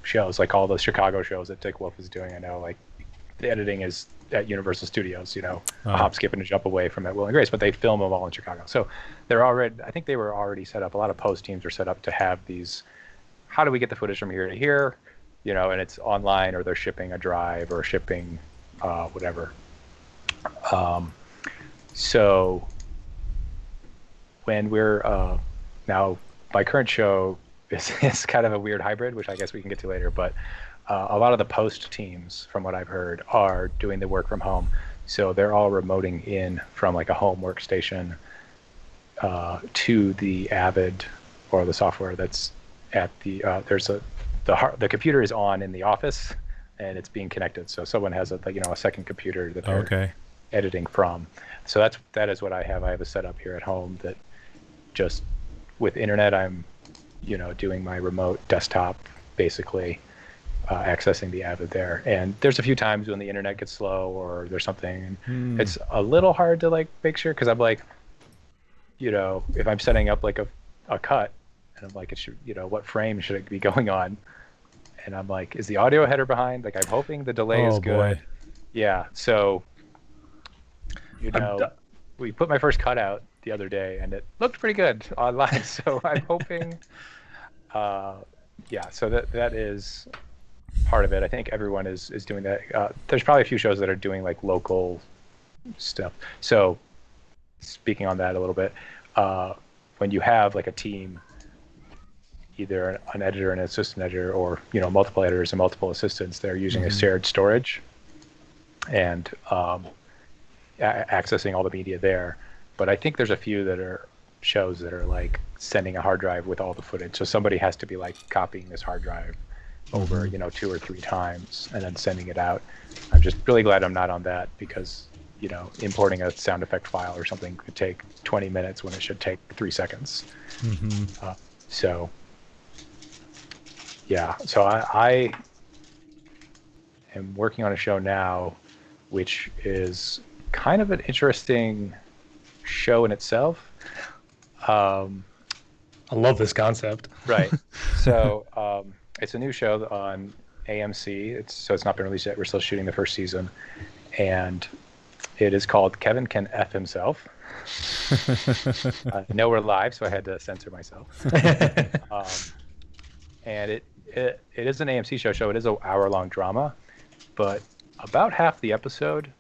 shows, like all the Chicago shows that Dick Wolf is doing. I know, like the editing is at Universal Studios, a hop, skip, and a jump away from that Will and Grace, but they film them all in Chicago. So I think they were already set up. A lot of post teams are set up to have these, how do we get the footage from here to here, and it's online, or they're shipping a drive or shipping whatever. So when we're now, my current show is kind of a weird hybrid, which I guess we can get to later, but a lot of the post teams, from what I've heard, are doing the work from home. So they're all remoting in from like a home workstation to the Avid or the software that's at the the computer is on in the office and it's being connected. So someone has a second computer that they're editing from. So that is what I have. I have a setup here at home that just with internet, I'm doing my remote desktop basically. Accessing the Avid there, and there's a few times when the internet gets slow or there's something. It's a little hard to like make sure, because I'm like, if I'm setting up like a cut, and I'm like, it should, what frame should it be going on? And I'm like, is the audio header behind? Like, I'm hoping the delay is good. Boy. Yeah, so we put my first cut out the other day, and it looked pretty good online. So I'm hoping, So that is part of it. I think everyone is doing that. There's probably a few shows that are doing like local stuff. So speaking on that a little bit, when you have like a team, either an editor and an assistant editor, or multiple editors and multiple assistants, they're using a shared storage and accessing all the media there. But I think there's a few that are shows that are like sending a hard drive with all the footage. So somebody has to be like copying this hard drive over 2 or 3 times and then sending it out. I'm just really glad I'm not on that, because importing a sound effect file or something could take 20 minutes when it should take 3 seconds. So I am working on a show now which is kind of an interesting show in itself. I love this concept. Right. So it's a new show on AMC. It's not been released yet. We're still shooting the first season, and it is called Kevin Can F Himself. I know we're live, so I had to censor myself. And it is an AMC show. It is an hour-long drama, but about half the episode.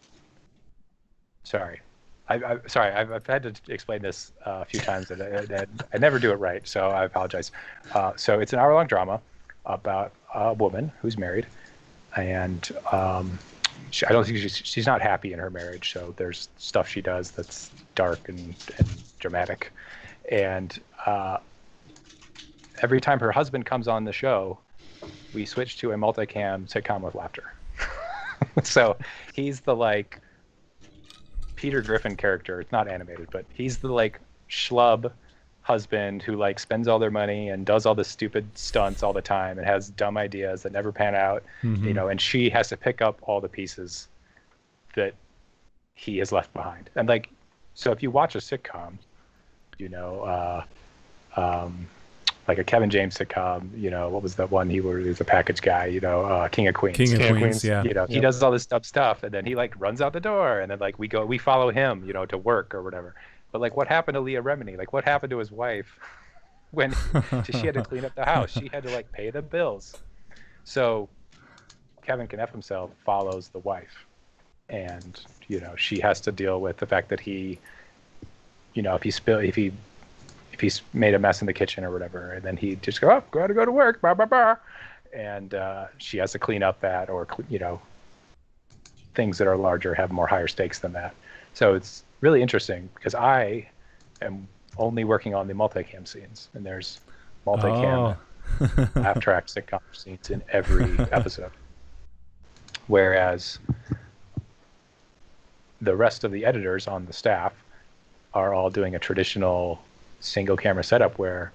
Sorry, I've had to explain this a few times, and I never do it right, so I apologize. So it's an hour-long drama about a woman who's married, and I don't think she's not happy in her marriage. So there's stuff she does that's dark and dramatic, and every time her husband comes on the show, we switch to a multicam sitcom with laughter. So he's the like Peter Griffin character. It's not animated, but he's the like schlub husband who like spends all their money and does all the stupid stunts all the time and has dumb ideas that never pan out, and she has to pick up all the pieces that he has left behind. And like, so if you watch a sitcom, like a Kevin James sitcom, what was that one? He was a package guy, King of Queens. King of Queens, yeah. He does all this stuff, and then he like runs out the door, and then like we follow him, to work or whatever. But like, what happened to Leah Remini? Like, what happened to his wife when she had to clean up the house? She had to like pay the bills. So Kevin Can F Himself follows the wife, and she has to deal with the fact that he, if he's made a mess in the kitchen or whatever, and then he just gotta go to work, blah, blah, blah. And she has to clean up that, or things that are larger have more higher stakes than that. So it's really interesting, because I am only working on the multicam scenes, and there's multicam laugh track sitcom scenes in every episode, whereas the rest of the editors on the staff are all doing a traditional single camera setup where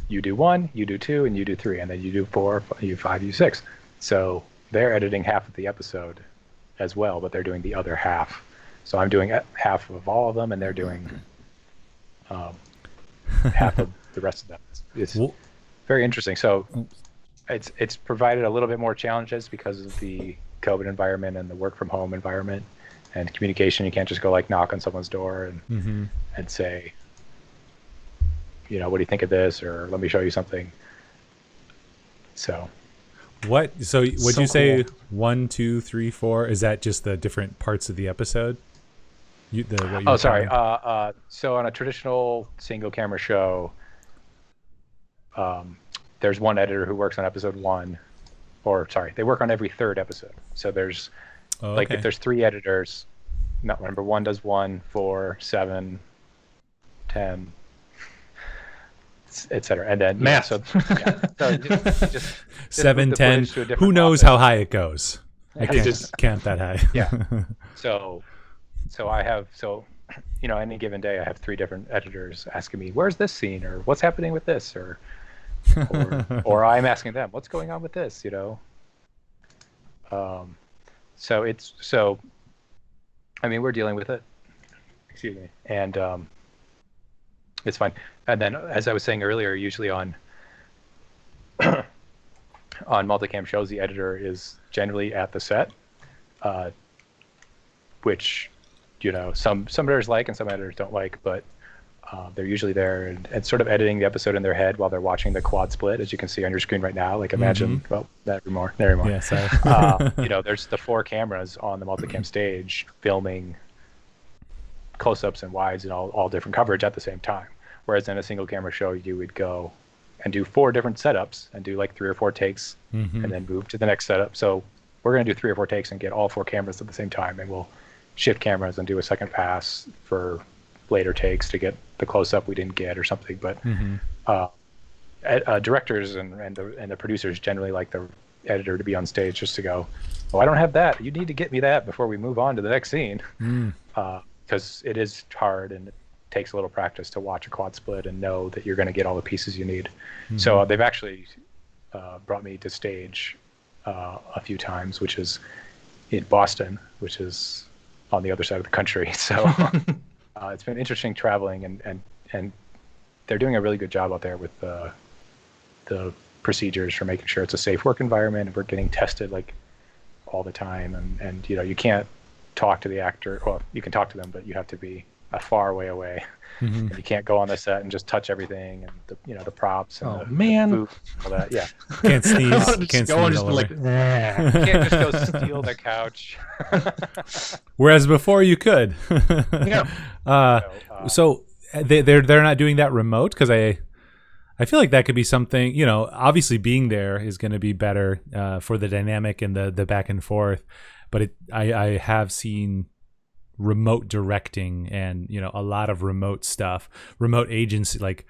you do 1, you do 2, and you do 3, and then you do 4, you do 5, you do 6. So they're editing half of the episode as well, but they're doing the other half. So I'm doing half of all of them, and they're doing half of the rest of them. It's very interesting. So it's provided a little bit more challenges because of the COVID environment and the work from home environment and communication. You can't just go like knock on someone's door and say, what do you think of this, or let me show you something. So would you say 1, 2, 3, 4? Is that just the different parts of the episode What you Oh, were sorry. talking- So on a traditional single camera show, there's one editor who works on episode 1, or sorry, they work on every third episode. So there's like if there's 3 editors, not number 1 does 1, 4, 7, 10, etc. And then math. so just 7, move the 10. footage to a different Who knows office. how high it goes? I can't that high. Yeah. So I have any given day I have 3 different editors asking me, where's this scene, or what's happening with this, or I'm asking them, what's going on with this, we're dealing with it. Excuse me. And it's fine. And then, as I was saying earlier, usually on multicam shows, the editor is generally at the set, which some editors like and some editors don't like, but they're usually there and sort of editing the episode in their head while they're watching the quad split, as you can see on your screen right now. Like imagine, well, never more. Yeah, sorry. There's the 4 cameras on the multicam stage filming close-ups and wides and all different coverage at the same time. Whereas in a single camera show, you would go and do 4 different setups and do like 3 or 4 takes and then move to the next setup. So we're going to do 3 or 4 takes and get all 4 cameras at the same time, and we'll shift cameras and do a second pass for later takes to get the close-up we didn't get or something. But directors and the producers generally like the editor to be on stage just to go, oh, I don't have that. You need to get me that before we move on to the next scene. Because it is hard and it takes a little practice to watch a quad split and know that you're going to get all the pieces you need. So they've actually brought me to stage a few times, which is in Boston, which is on the other side of the country. So it's been interesting traveling, and they're doing a really good job out there with the procedures for making sure it's a safe work environment, and we're getting tested like all the time. And you can't talk to the actor. Well, you can talk to them, but you have to be a far way away. And you can't go on the set and just touch everything, and the props and the food and all that. Yeah, Can't sneeze. Can't go and sneeze just all like, over. you can't just go steal the couch. Whereas before you could. yeah. So they're not doing that remote, because I feel like that could be something. Obviously being there is going to be better for the dynamic and the back and forth. But I have seen remote directing and a lot of remote stuff, remote agency, like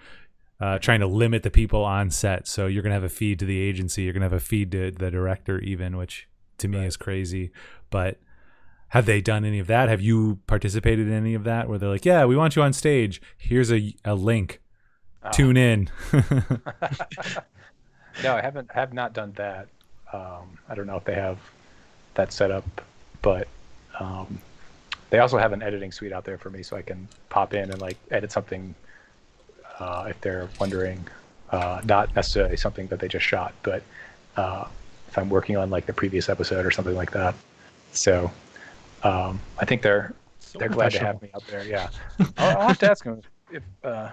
trying to limit the people on set. So you're gonna have a feed to the agency, you're gonna have a feed to the director, even, which to me is crazy. But have they done any of that? Have you participated in any of that, where they're like, yeah, we want you on stage, here's a link, tune in? No, I have not done that. I don't know if they have that set up, but they also have an editing suite out there for me, so I can pop in and like edit something if they're wondering, not necessarily something that they just shot, but if I'm working on like the previous episode or something like that. So I think they're glad to have me out there. Yeah, I'll have to ask them if I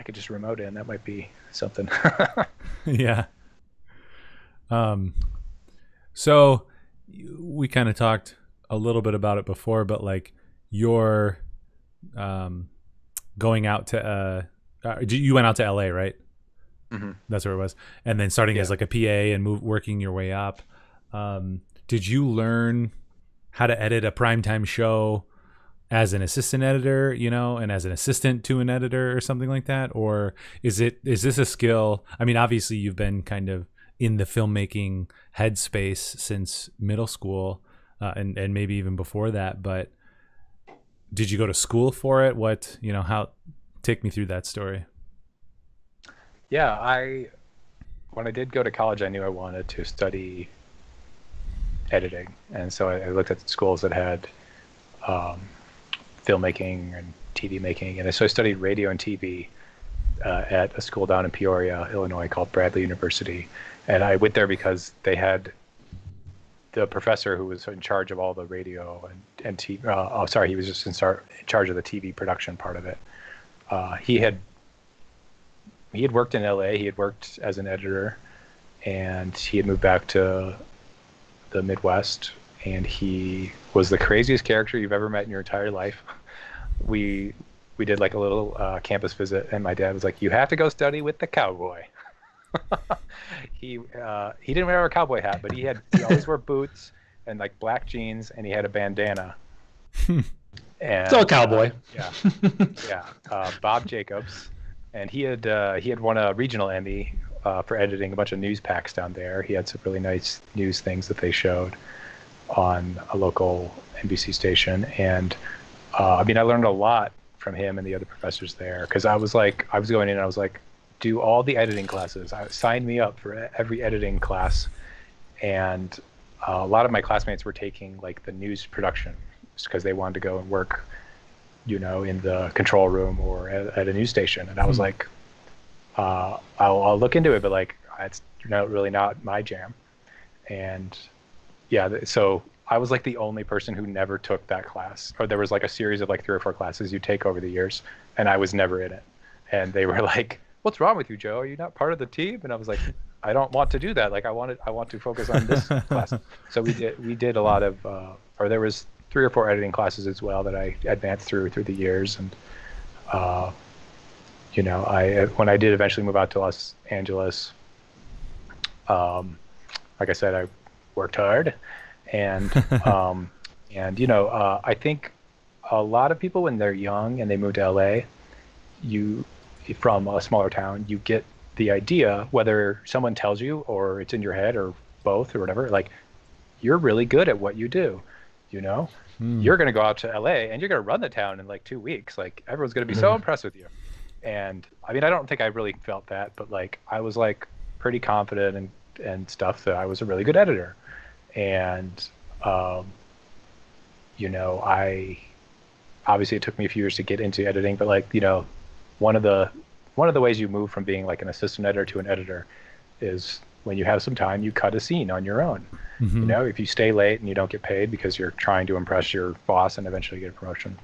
could just remote in. That might be something. Yeah. So we kind of talked a little bit about it before, but like you're going out to you went out to LA, right? That's where it was, and then starting as like a PA and working your way up. Did you learn how to edit a primetime show as an assistant editor, and as an assistant to an editor or something like that? Or is this a skill? I mean, obviously you've been kind of in the filmmaking headspace since middle school, and maybe even before that, but did you go to school for it? Take me through that story. Yeah, when I did go to college, I knew I wanted to study editing, and so I looked at schools that had filmmaking and TV making, and so I studied radio and TV at a school down in Peoria, Illinois, called Bradley University. And I went there because they had the professor who was in charge of all the radio and TV. He was just in charge of the TV production part of it. He had worked in LA. He had worked as an editor, and he had moved back to the Midwest. And he was the craziest character you've ever met in your entire life. we did like a little campus visit, and my dad was like, "You have to go study with the cowboy." He didn't wear a cowboy hat, but he always wore boots and like black jeans, and he had a bandana. And, So a cowboy. Bob Jacobs, and he had won a regional Emmy for editing a bunch of news packs down there. He had some really nice news things that they showed on a local NBC station, and I learned a lot from him and the other professors there, because I was going in and I was like, do all the editing classes. Sign me up for every editing class, and a lot of my classmates were taking like the news production because they wanted to go and work, in the control room or at a news station. And I was like, I'll look into it, but like it's really not my jam. And so I was like the only person who never took that class, or there was like a series of like 3 or 4 classes you take over the years, and I was never in it. And they were like, "What's wrong with you, Joe? Are you not part of the team?" And I was like, "I don't want to do that. Like I want to focus on this class." So we did a lot of, or there was 3 or 4 editing classes as well that I advanced through the years. And when I did eventually move out to Los Angeles, like I said, I worked hard, and I think a lot of people when they're young and they move to LA, from a smaller town, you get the idea, whether someone tells you or it's in your head or both or whatever, like you're really good at what you do. You're going to go out to LA and you're going to run the town in like 2 weeks. Like everyone's going to be so impressed with you. And I don't think I really felt that, but like I was like pretty confident and stuff that I was a really good editor. And I obviously it took me a few years to get into editing, but like one of the ways you move from being like an assistant editor to an editor is when you have some time, you cut a scene on your own. Mm-hmm. If you stay late and you don't get paid because you're trying to impress your boss and eventually get a promotion,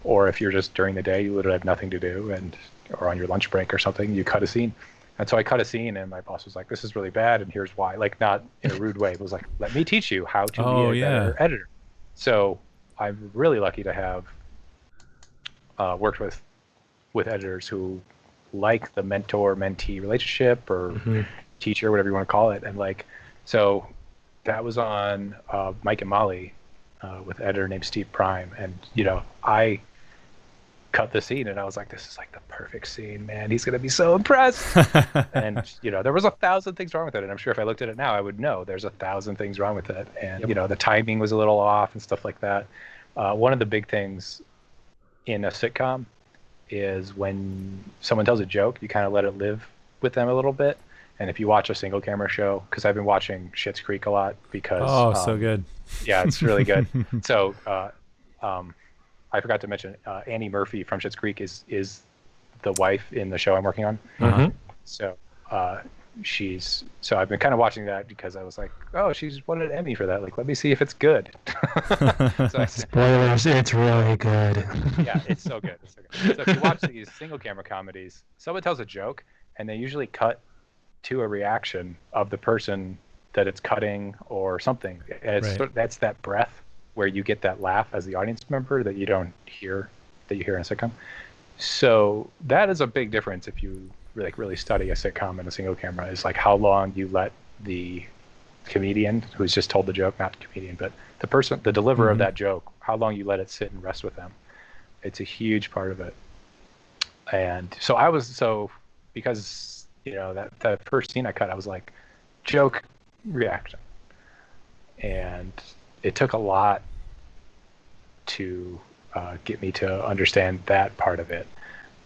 or if you're just during the day, you literally have nothing to do or on your lunch break or something, you cut a scene. And so I cut a scene, and my boss was like, "This is really bad, and here's why." Like not in a rude way, but was like, "Let me teach you how to be a better editor." So I'm really lucky to have worked with editors who like the mentor-mentee relationship, or teacher, whatever you want to call it. And like, so that was on Mike and Molly with an editor named Steve Prime. And, I cut the scene and I was like, this is like the perfect scene, man. He's going to be so impressed. And, there was 1,000 things wrong with it. And I'm sure if I looked at it now, I would know there's 1,000 things wrong with it. And, the timing was a little off and stuff like that. One of the big things in a sitcom is when someone tells a joke, you kind of let it live with them a little bit. And if you watch a single camera show, because I've been watching Schitt's Creek a lot because so good. Yeah, it's really good. So I forgot to mention Annie Murphy from Schitt's Creek is the wife in the show I'm working on. So so I've been kind of watching that because I was like, oh, she's won an Emmy for that. Like, let me see if it's good. Spoilers, it's really good. Yeah, it's so good. It's so good. So if you watch these single camera comedies, someone tells a joke and they usually cut to a reaction of the person that it's cutting or something. And that's that breath where you get that laugh as the audience member that you don't hear, that you hear in a sitcom. So that is a big difference if you really study a sitcom in a single camera, is like how long you let the comedian who's just told the joke, not the comedian, but the person, the deliverer of that joke, how long you let it sit and rest with them. It's a huge part of it. And so because that first scene I cut, I was like, joke, reaction. And it took a lot to get me to understand that part of it.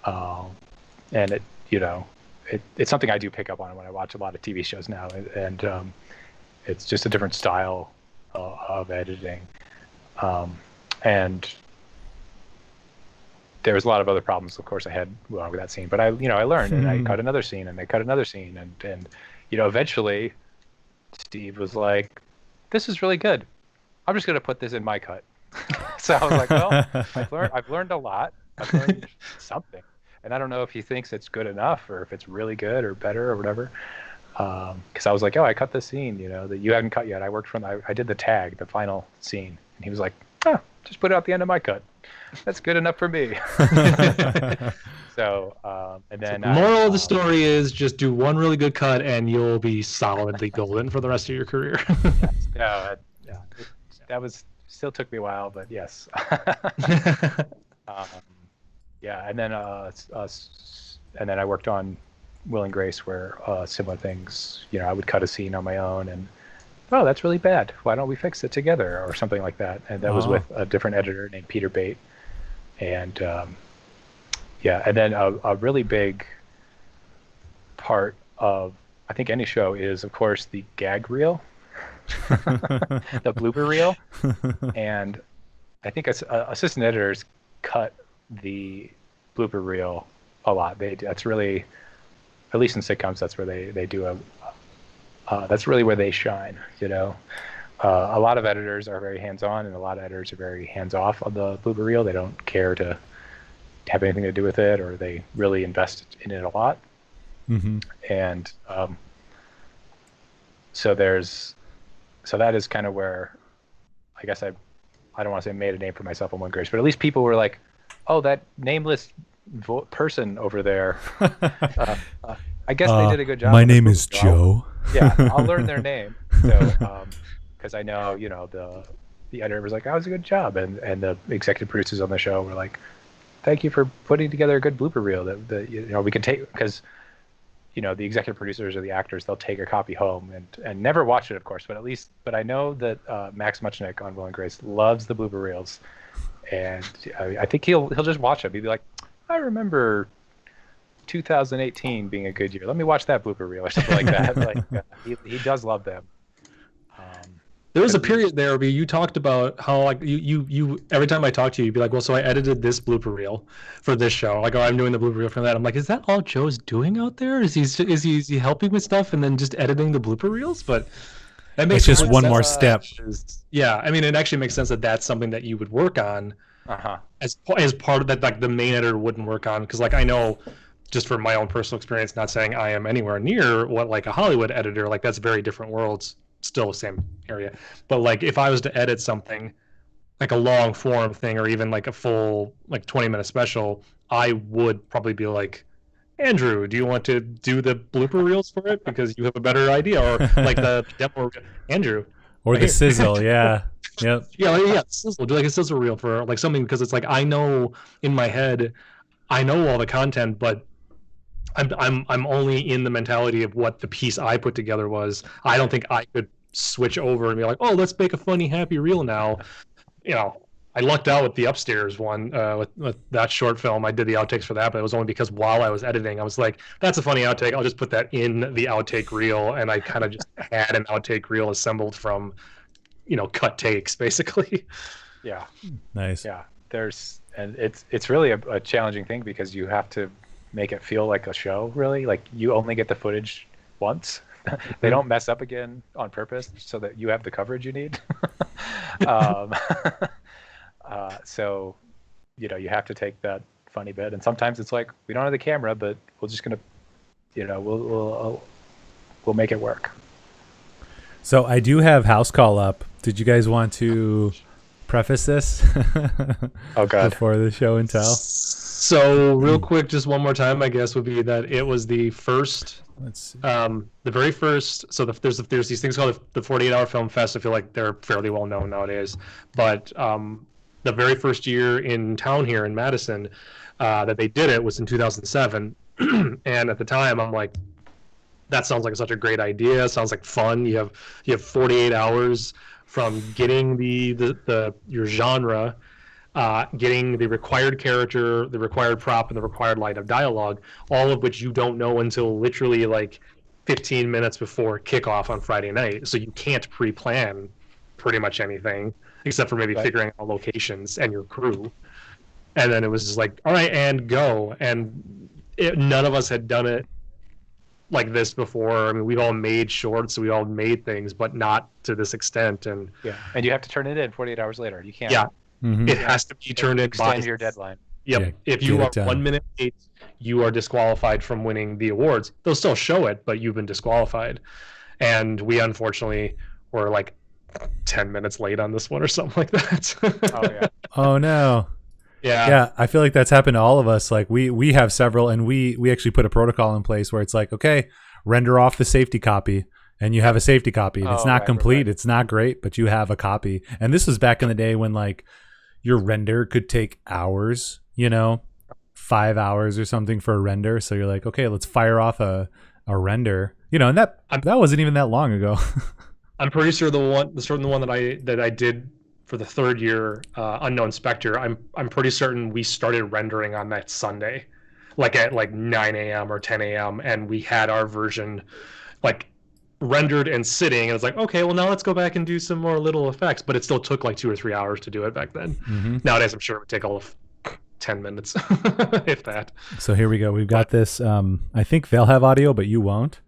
And it's something I do pick up on when I watch a lot of TV shows now, and it's just a different style of editing. And there was a lot of other problems, of course, I had along with that scene, but I learned, and I cut another scene, and I cut another scene, and eventually Steve was like, "This is really good. I'm just going to put this in my cut." So I was like, well, I've learned a lot. I've learned something. And I don't know if he thinks it's good enough or if it's really good or better or whatever. Because I was like, oh, I cut the scene, that you haven't cut yet. I did the tag, the final scene. And he was like, oh, just put it out the end of my cut. That's good enough for me. So, and then Moral of the story is just do one really good cut and you'll be solidly golden for the rest of your career. yeah, that was still took me a while, but yes. Yeah, and then I worked on Will and Grace, where similar things. I would cut a scene on my own, and that's really bad. Why don't we fix it together, or something like that? And that was with a different editor named Peter Bate, and and then a really big part of I think any show is, of course, the gag reel, the blooper reel, and I think assistant editors cut the blooper reel a lot. That's really, at least in sitcoms, that's where they do that's really where they shine. A lot of editors are very hands-on, and a lot of editors are very hands-off on the blooper reel. They don't care to have anything to do with it, or they really invest in it a lot. Mm-hmm. And so that is kind of where I guess I don't want to say made a name for myself on One Grace, but at least people were like, oh, that nameless person over there. I guess they did a good job. My name is Joe. Yeah, I'll learn their name. So, because I know, the editor was like, "That was a good job," and the executive producers on the show were like, "Thank you for putting together a good blooper reel that we can take," because the executive producers or the actors, they'll take a copy home and never watch it, of course, but I know that Max Muchnick on Will and Grace loves the blooper reels, and I think he'll just watch them. He'll be like, I remember 2018 being a good year. Let me watch that blooper reel or something like that. He does love them. There was a period there where you talked about how like you every time I talk to you, you'd be like, well, so I edited this blooper reel for this show. Like, oh, I'm doing the blooper reel for that. I'm like, is that all Joe's doing out there? Is he helping with stuff and then just editing the blooper reels? But that makes it's just one more step. Yeah, I mean, it actually makes sense that that's something that you would work on as part of that. Like the main editor wouldn't work on, because like I know, just from my own personal experience, not saying I am anywhere near what like a Hollywood editor, like that's very different worlds. Still the same area, but like if I was to edit something like a long form thing, or even like a full like 20-minute special, I would probably be like, Andrew, do you want to do the blooper reels for it because you have a better idea, or like the demo, Andrew, or the sizzle. Yep. Sizzle. Do like a sizzle reel for like something, because it's like I know in my head I know all the content, but I'm only in the mentality of what the piece I put together was. I don't think I could switch over and be like, oh, let's make a funny, happy reel now. I lucked out with the Upstairs one, with that short film. I did the outtakes for that, but it was only because while I was editing, I was like, that's a funny outtake. I'll just put that in the outtake reel. And I kind of just had an outtake reel assembled from, cut takes, basically. Yeah. Nice. Yeah. And it's really a challenging thing, because you have to make it feel like a show, really. Like, you only get the footage once. They don't mess up again on purpose so that you have the coverage you need. So you have to take that funny bit, and sometimes it's like, we don't have the camera, but we're just gonna we'll make it work. So I do have house call up. Did you guys want to preface this? Oh God. Before the show and tell. So real quick, just one more time, I guess, would be that it was the first, the very first. So there's these things called the 48-hour Film Fest. I feel like they're fairly well known nowadays. But the very first year in town here in Madison that they did it was in 2007. And at the time, I'm like, that sounds like such a great idea. It sounds like fun. You have 48 hours from getting your genre, getting the required character, the required prop, and the required line of dialogue, all of which you don't know until literally like 15 minutes before kickoff on Friday night. So you can't pre-plan pretty much anything except for maybe figuring out locations and your crew. And then it was just like, all right, and go. And none of us had done it like this before. I mean, we've all made shorts, we all made things, but not to this extent. And you have to turn it in 48 hours later. You can't. Yeah. Mm-hmm. It has to be turned in by your deadline. Yep. Yeah, if you are 1 minute late, you are disqualified from winning the awards. They'll still show it, but you've been disqualified. And we unfortunately were like 10 minutes late on this one or something like that. Oh yeah. Oh no. Yeah, I feel like that's happened to all of us. Like we have several, and we actually put a protocol in place where it's like, okay, render off the safety copy, and you have a safety copy. And it's not complete, it's not great, but you have a copy. And this was back in the day when like your render could take hours, 5 hours or something for a render. So you're like, okay, let's fire off a render, and that wasn't even that long ago. I'm pretty sure the one that I did for the third year, Unknown Spectre, I'm pretty certain we started rendering on that Sunday, like at like 9 a.m. or 10 a.m. and we had our version like rendered and sitting, and it's like, okay, well now let's go back and do some more little effects, but it still took like 2 or 3 hours to do it back then. Mm-hmm. Nowadays I'm sure it would take all of 10 minutes, if that. So here we go. We've got this. I think they'll have audio, but you won't.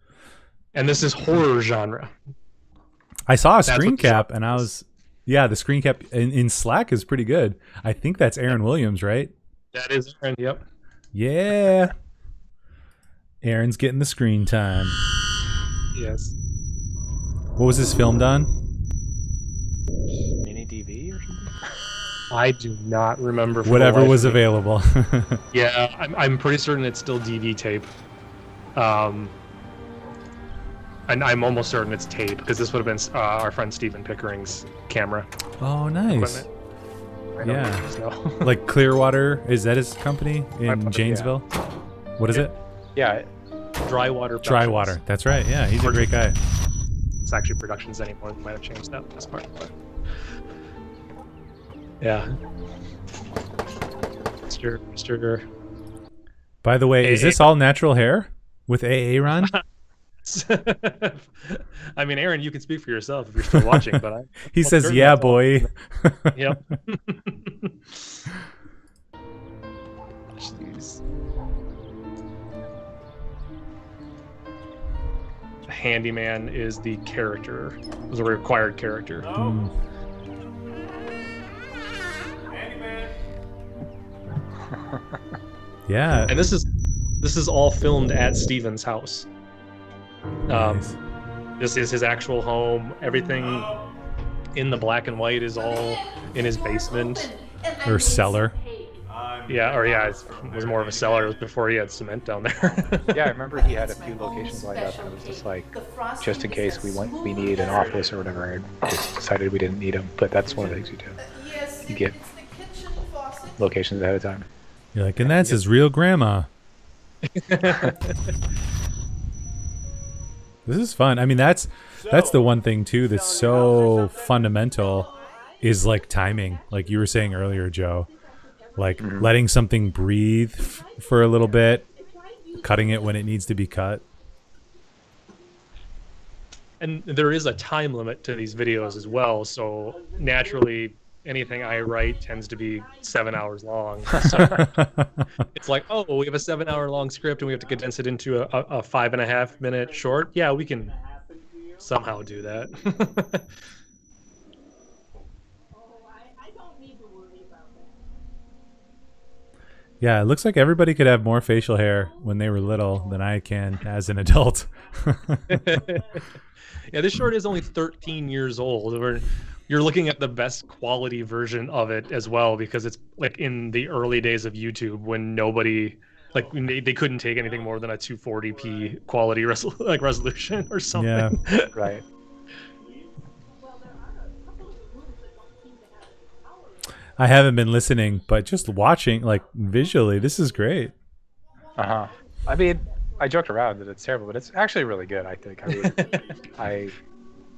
And this is horror genre. I saw a screen cap, and I was, the screen cap in Slack is pretty good. I think that's Aaron Williams, right? That is Aaron, yep. Yeah. Aaron's getting the screen time. Yes. What was this filmed on? Mini DV or something? I do not remember. Whatever was available. Yeah, I'm pretty certain it's still DV tape. And I'm almost certain it's tape, because this would have been our friend Stephen Pickering's camera. Oh, nice. Yeah. Like Clearwater, is that his company in Janesville? Yeah. What is it? Yeah. Drywater. That's right. Yeah, he's a great guy. It's actually Productions anymore. They might have changed that last part. But... yeah. Mr. By the way, is this all natural hair with AA Ron? I mean, Aaron, you can speak for yourself if you're still watching, but he says, "Yeah, boy." Yep. Jeez. The handyman is the character. Was a required character. Oh. Yeah. And this is all filmed at Steven's house. Nice. This is his actual home. Everything in the black and white is all in his basement or cellar. It was more of a cellar. It was before he had cement down there. Yeah, I remember he had a few locations lined up, and it was just like, just in case we need an office or whatever. I just decided we didn't need them. But that's one of the things you do. You get locations ahead of time. You're like, and that's his real grandma. This is fun. I mean, that's the one thing too that's so fundamental is like timing. Like you were saying earlier, Joe, like letting something breathe for a little bit, cutting it when it needs to be cut. And there is a time limit to these videos as well. So naturally, anything I write tends to be 7 hours long. So it's like, oh, we have a 7 hour long script and we have to condense it into a 5.5 minute short. Yeah, we can somehow do that. Yeah, it looks like everybody could have more facial hair when they were little than I can as an adult. Yeah, this short is only 13 years old. You're looking at the best quality version of it as well, because it's like in the early days of YouTube when nobody, like they couldn't take anything more than a 240p quality resolution or something. Yeah, right. I haven't been listening, but just watching, like visually, this is great. I mean, I joked around that it's terrible, but it's actually really good. I think. I mean,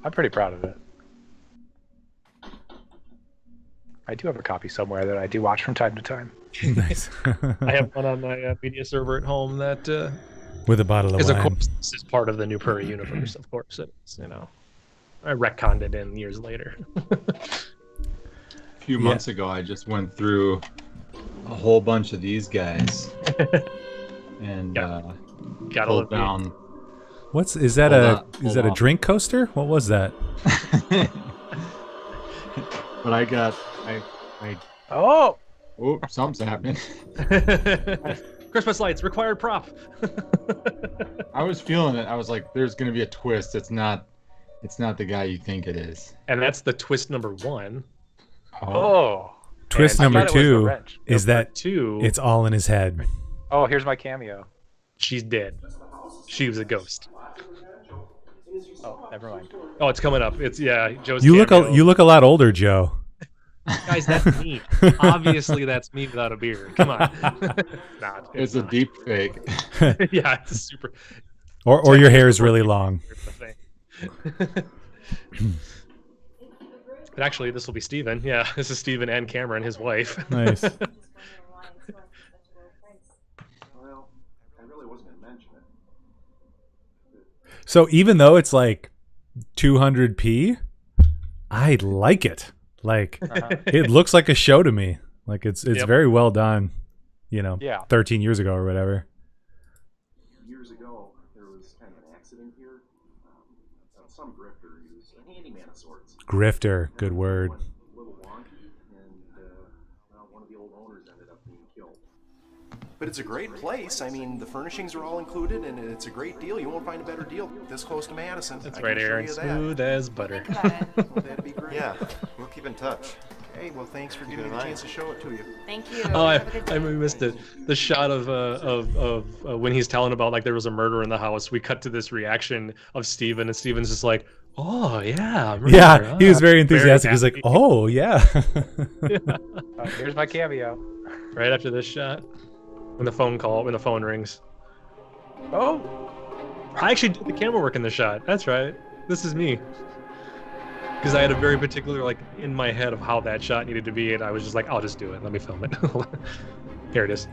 I'm pretty proud of it. I do have a copy somewhere that I do watch from time to time. Nice. I have one on my media server at home that with a bottle of wine. Of course, this is part of the New Prairie universe. Of course, it's I retconned it in years later. A few months ago, I just went through a whole bunch of these guys and pulled down. Is that a drink coaster? What was that? But I got oh, something's happening. Christmas lights, required prop. I was feeling it. I was like, there's gonna be a twist. It's not the guy you think it is. And that's the twist number 1. Oh. twist I number thought it was the 2 wrench. is Number that 2, it's all in his head. Oh, here's my cameo. she's dead. She was a ghost. Oh, never mind. Oh, it's coming up. It's Joe's You cameo. look a lot older, Joe. Guys, that's me. Obviously, that's me without a beard. Come on. It's not. It's a not. deep fake. Yeah, it's a super. Or your hair is really long. But actually, this will be Steven. Yeah, this is Steven and Cameron, his wife. Nice. Well, I really wasn't going to mention it. So even though it's like 200p, I like it. Like it looks like a show to me. Like it's Yep. very well done. You know, Yeah. 13 years ago or whatever. Years ago, there was kind of an accident here. Some grifter used a handyman of sorts. Grifter, good word. Went a little wonky, and one of the old owners ended up being killed. But it's a great place. I mean, the furnishings are all included, and it's a great deal. You won't find a better deal this close to Madison. That's I right, can show Aaron. you that. Smooth as butter. Well, that'd be great. Yeah, we'll keep in touch. Okay, well, thanks for giving me the chance to show it to you. Thank you. Oh, Have a good day. I missed it. The shot of when he's telling about like there was a murder in the house. We cut to this reaction of Steven, and Steven's just like, "Oh yeah, murder, Yeah, he was very enthusiastic. He's like, happy. "Oh yeah." Here's my cameo. Right after this shot, when the phone rings. Oh, I actually did the camera work in the shot. That's right. This is me. Because I had a very particular, like, in my head of how that shot needed to be, and I was just like, I'll just do it. Let me film it. Here it is.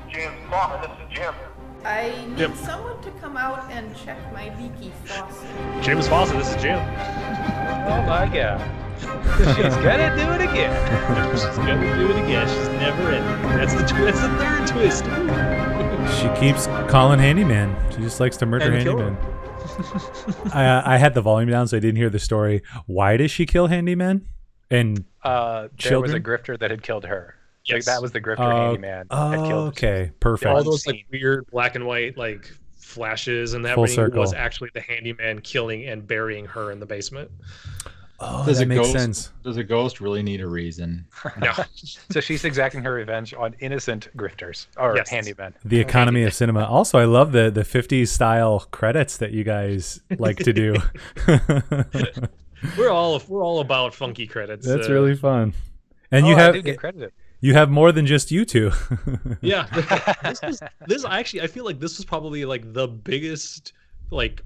Jim, Farmer, this is Jim. I need Yep. someone to come out and check my leaky faucet. James Fawcett, this is Jim. oh my God. She's gonna do it again. She's gonna do it again. She's never ending. That's the third twist. She keeps calling handyman. She just likes to murder And kill handyman. I had the volume down, so I didn't hear the story. Why does she kill handyman? And There was a Children? grifter that had killed her. Yes. Like, that was the grifter handyman that killed her. okay, perfect. All One those scene. like weird black and white like flashes and that Full ring circle. was actually the handyman killing and burying her in the basement. Oh, Does that a makes ghost, sense. Does a ghost really need a reason? No. So she's exacting her revenge on innocent grifters or Yes. handymen. The economy of cinema. Also, I love the 50s style credits that you guys like to do. We're all about funky credits. That's really fun. And Oh, you I have do get credited. you have more than just you two. Yeah. This actually I feel like this was probably like the biggest like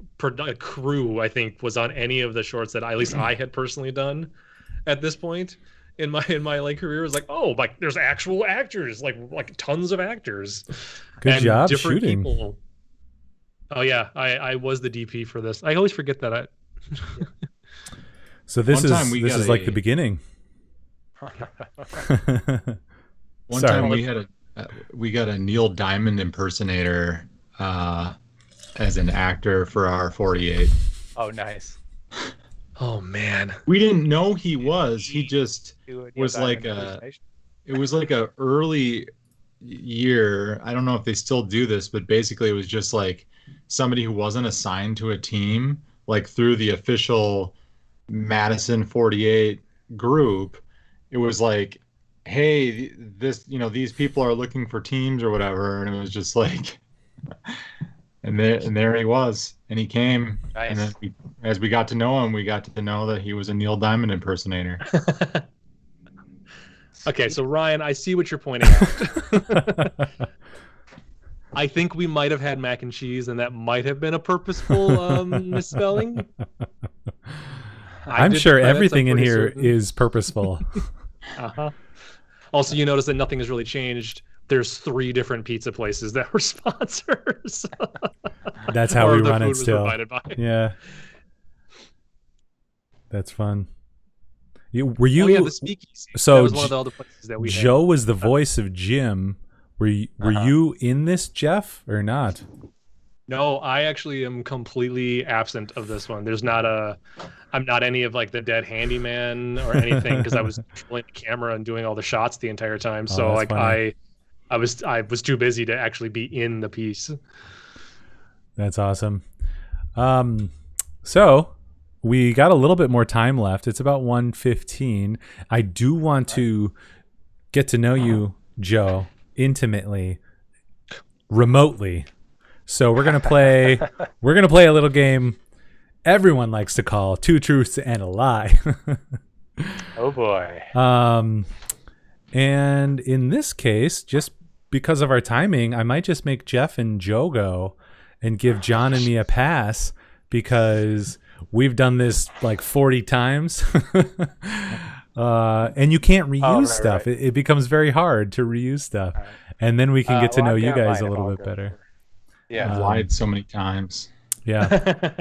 crew I think was on any of the shorts that at least I had personally done at this point in my like career. It was like, oh, like there's actual actors, like tons of actors. Good and job different shooting. people. Oh yeah, I was the DP for this. I always forget that. So this One time is we this got is like a- the beginning. One Sorry. time we got a Neil Diamond impersonator as an actor for our 48. Oh, nice. Oh man. We didn't know he was. He just Do it, was Neil like Diamond a. impersonation. It was like a early year. I don't know if they still do this, but basically it was just like somebody who wasn't assigned to a team, like through the official Madison 48 group. It was like, hey, these people are looking for teams or whatever, and it was just like, and there he was, and he came, Nice. and then as we got to know him, we got to know that he was a Neil Diamond impersonator. Okay, so Ryan, I see what you're pointing out. I think we might have had mac and cheese, and that might have been a purposeful misspelling. I'm did sure credits, I'm everything in pretty here certain. is purposeful. Uh-huh. Also, you notice that nothing has really changed. There's 3 different pizza places that were sponsors. That's how Or we the run food it was still. provided by. Yeah. That's fun. Were you Oh yeah, the speakeasy. so that was one of the other places that we had. Joe was the voice of Jim. Were you in this, Jeff, or not? No, I actually am completely absent of this one. I'm not any of like the dead handyman or anything because I was controlling the camera and doing all the shots the entire time. So that's like funny. I was too busy to actually be in the piece. That's awesome. So we got a little bit more time left. It's about 1:15. I do want to get to know you, Joe, intimately, remotely. So we're gonna play. We're gonna play a little game everyone likes to call Two Truths and a Lie. Oh boy. And in this case, just because of our timing, I might just make Jeff and Joe go and give John and me a pass because we've done this like 40 times. And you can't reuse stuff. Right. It becomes very hard to reuse stuff. Right. And then we can get to know I've you got guys mine a if little I'll bit go better. for- Yeah. I've lied so many times. Yeah.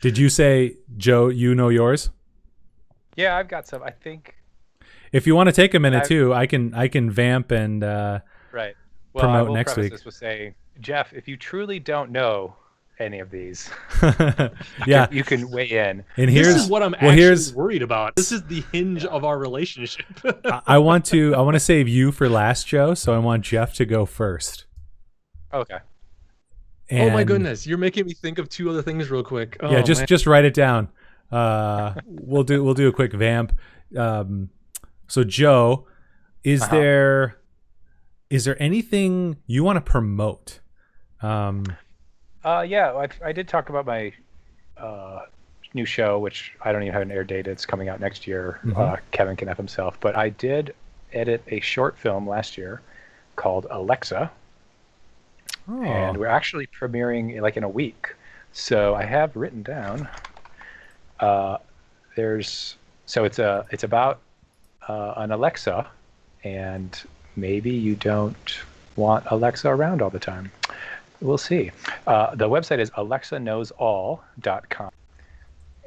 Did you say, Joe, you know yours? Yeah, I've got some. I think. If you want to take a minute too, I can vamp and Right. Well, I promote will next preface week. this with saying, Jeff, if you truly don't know any of these, yeah. you can weigh in. And This here's is what I'm actually worried about. This is the hinge of our relationship. I want to save you for last, Joe. So I want Jeff to go first. Okay. Oh my And- goodness, you're making me think of two other things real quick. Oh, yeah, man. just write it down. We'll do a quick vamp. So Joe, is there anything you want to promote? Yeah, I did talk about my new show, which I don't even have an air date. It's coming out next year. Kevin can F himself. But I did edit a short film last year called Alexa. Oh. And we're actually premiering like in a week. So I have written down. It's about an Alexa, and maybe you don't want Alexa around all the time. We'll see. The website is alexaknowsall.com,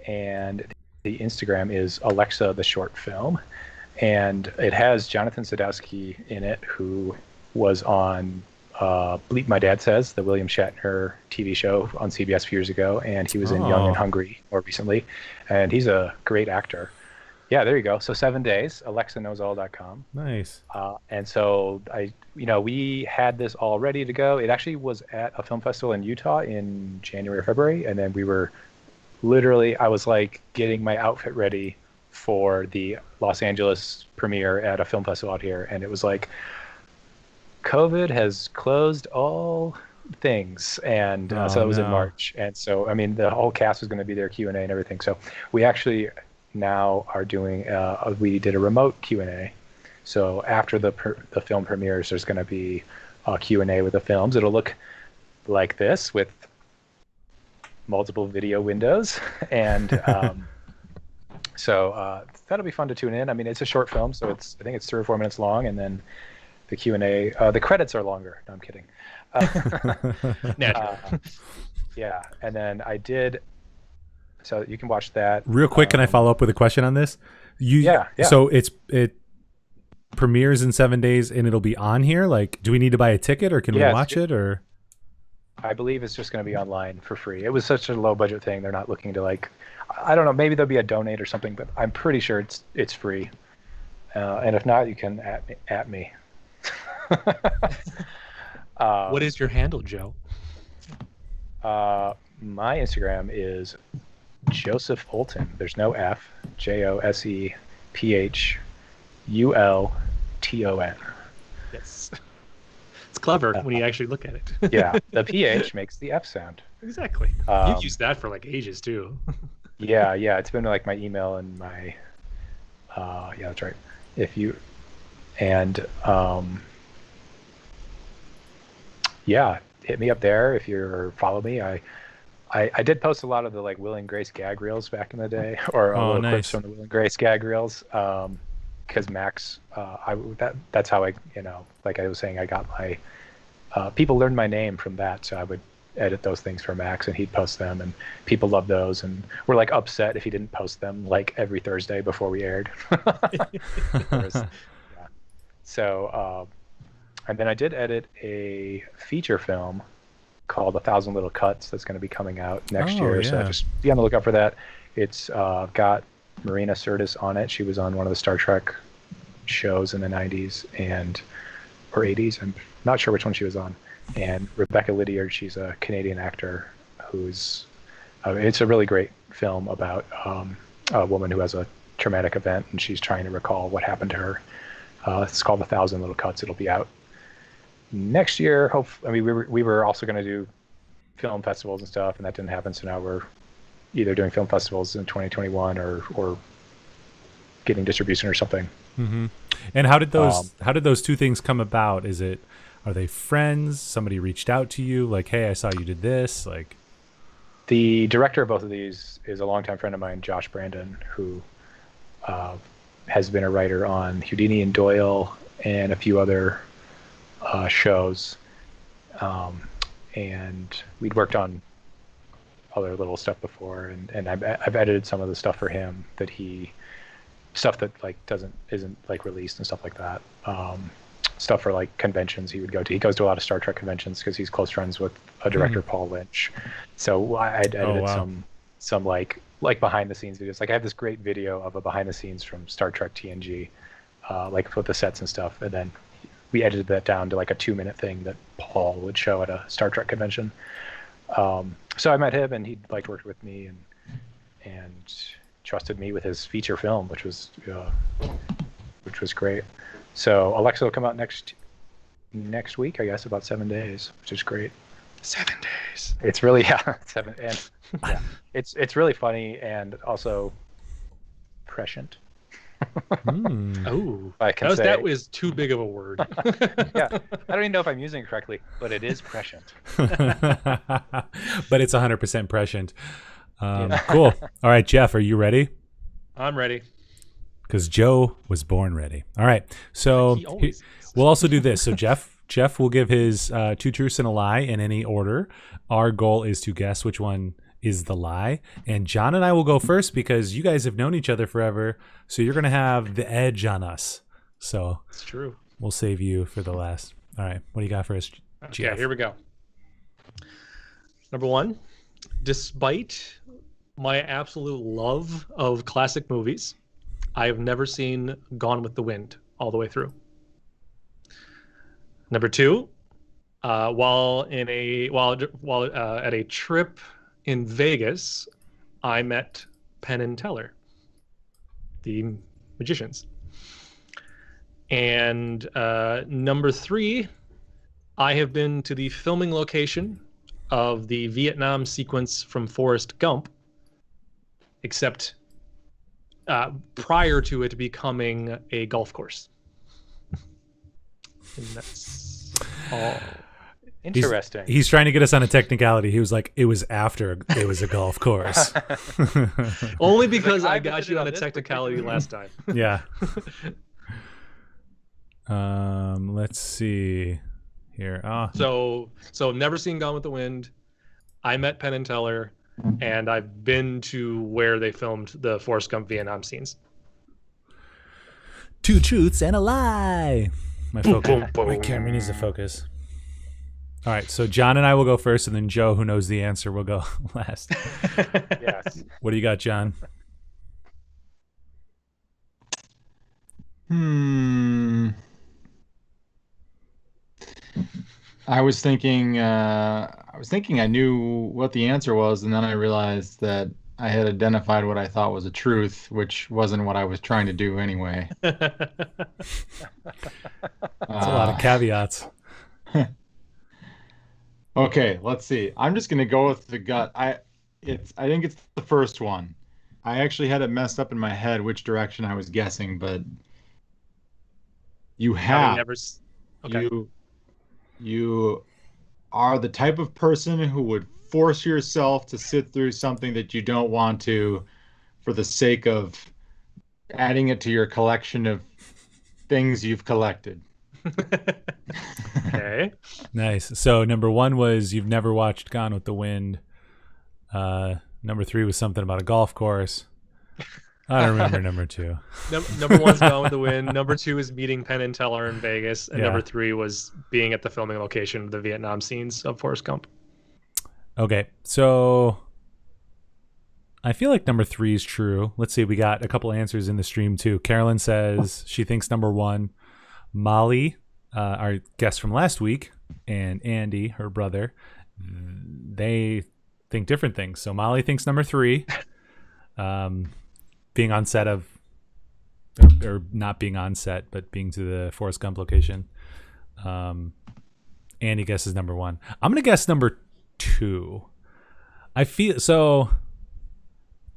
and the Instagram is Alexa the Short Film, and it has Jonathan Sadowski in it, who was on Bleep My Dad Says, the William Shatner TV show on CBS a few years ago, and he was in Young and Hungry more recently, and he's a great actor. Yeah, there you go. So 7 days, alexaknowsall.com. Nice. And so we had this all ready to go. It actually was at a film festival in Utah in January or February, and then we were I was like getting my outfit ready for the Los Angeles premiere at a film festival out here, and it was like COVID has closed all things, and so that was in March, and so I mean the whole cast was going to be there, Q&A and everything. So we actually now are doing we did a remote Q&A. So after the film premieres, there's going to be a Q&A with the films. It'll look like this with multiple video windows, and so that'll be fun to tune in. I mean, it's a short film, so I think it's 3 or 4 minutes long, and then the Q&A, the credits are longer. No, I'm kidding. Yeah, and then I did. So you can watch that. Real quick, can I follow up with a question on this? Yeah. So it premieres in 7 days, and it'll be on here. Like, do we need to buy a ticket, or can we watch it? Or I believe it's just going to be online for free. It was such a low budget thing. They're not looking to I don't know. Maybe there'll be a donate or something, but I'm pretty sure it's free. And if not, you can at me. What is your handle, Joe? My Instagram is Joseph Fulton. There's no F. JOSEPHULTON. Yes. It's clever when you actually look at it. Yeah, the PH makes the F sound. Exactly. You've used that for like ages too. Yeah. It's been like my email and my. Yeah, that's right. Yeah, hit me up there if you follow me. I did post a lot of the like Will and Grace gag reels back in the day, or little clips from the Will and Grace gag reels, because Max, that's how I, like I was saying, I got my people learned my name from that, so I would edit those things for Max, and he'd post them, and people loved those, and were like upset if he didn't post them like every Thursday before we aired. So, and then I did edit a feature film called 1,000 Little Cuts that's going to be coming out next year. So just be on the lookout for that. It's got Marina Sirtis on it. She was on one of the Star Trek shows in the 90s or 80s. I'm not sure which one she was on. And Rebecca Lydiard, she's a Canadian actor who's it's a really great film about a woman who has a traumatic event and she's trying to recall what happened to her. It's called 1,000 Little Cuts. It'll be out next year. We were also going to do film festivals and stuff, and that didn't happen. So now we're either doing film festivals in 2021 or getting distribution or something. Mm-hmm. And how did those two things come about? Are they friends? Somebody reached out to you like, hey, I saw you did this. Like, the director of both of these is a longtime friend of mine, Josh Brandon, who has been a writer on Houdini and Doyle and a few other shows. And we'd worked on other little stuff before, and I've edited some of the stuff for him stuff that like isn't like released and stuff like that. Stuff for like conventions he would go to. He goes to a lot of Star Trek conventions because he's close friends with a director, Paul Lynch. So I edited some like behind the scenes videos. Like I have this great video of a behind the scenes from Star Trek TNG, like with the sets and stuff, and then we edited that down to like a 2-minute thing that Paul would show at a Star Trek convention. So I met him, and he liked working with me and trusted me with his feature film, which was great. So Alexa will come out next week, I guess, about 7 days, which is great. 7 days. It's really 7, and yeah, it's really funny and also prescient. Oh, I can say that was too big of a word. Yeah, I don't even know if I'm using it correctly, but it is prescient. But it's 100% prescient. Cool. All right, Jeff, are you ready? I'm ready. Because Joe was born ready. All right, so we'll also do this. So Jeff will give his 2 truths and a lie in any order. Our goal is to guess which one is the lie. And John and I will go first because you guys have known each other forever. So you're going to have the edge on us. So it's true. We'll save you for the last. All right. What do you got for us, Jeff? Okay, here we go. Number 1, despite my absolute love of classic movies, I have never seen Gone with the Wind all the way through. Number 2, while at a trip in Vegas, I met Penn and Teller, the magicians. And number 3, I have been to the filming location of the Vietnam sequence from Forrest Gump, except prior to it becoming a golf course. And that's all. Interesting. He's trying to get us on a technicality. He was like, it was after it was a golf course. Only because I got you on a technicality last time. Yeah. Let's see here. So never seen Gone with the Wind. I met Penn and Teller, and I've been to where they filmed the Forrest Gump Vietnam scenes. 2 truths and a lie. My camera needs to focus. All right, so John and I will go first, and then Joe, who knows the answer, will go last. Yes. What do you got, John? I was thinking I knew what the answer was, and then I realized that I had identified what I thought was a truth, which wasn't what I was trying to do anyway. That's a lot of caveats. Okay, let's see. I'm just gonna go with the gut. I think it's the first one. I actually had it messed up in my head which direction I was guessing, but you are the type of person who would force yourself to sit through something that you don't want to for the sake of adding it to your collection of things you've collected. Okay. Nice. So number 1 was you've never watched Gone with the Wind. Number 3 was something about a golf course. I don't remember number 2. Number 1's Gone with the Wind. Number 2 is meeting Penn and Teller in Vegas. And number 3 was being at the filming location of the Vietnam scenes of Forrest Gump. Okay. So I feel like number 3 is true. Let's see. We got a couple answers in the stream too. Carolyn says she thinks number 1. Molly, our guest from last week, and Andy, her brother, they think different things. So Molly thinks number 3, being on set of, or not being on set, but being to the Forrest Gump location. Andy guesses number 1. I'm gonna guess number 2. I feel so.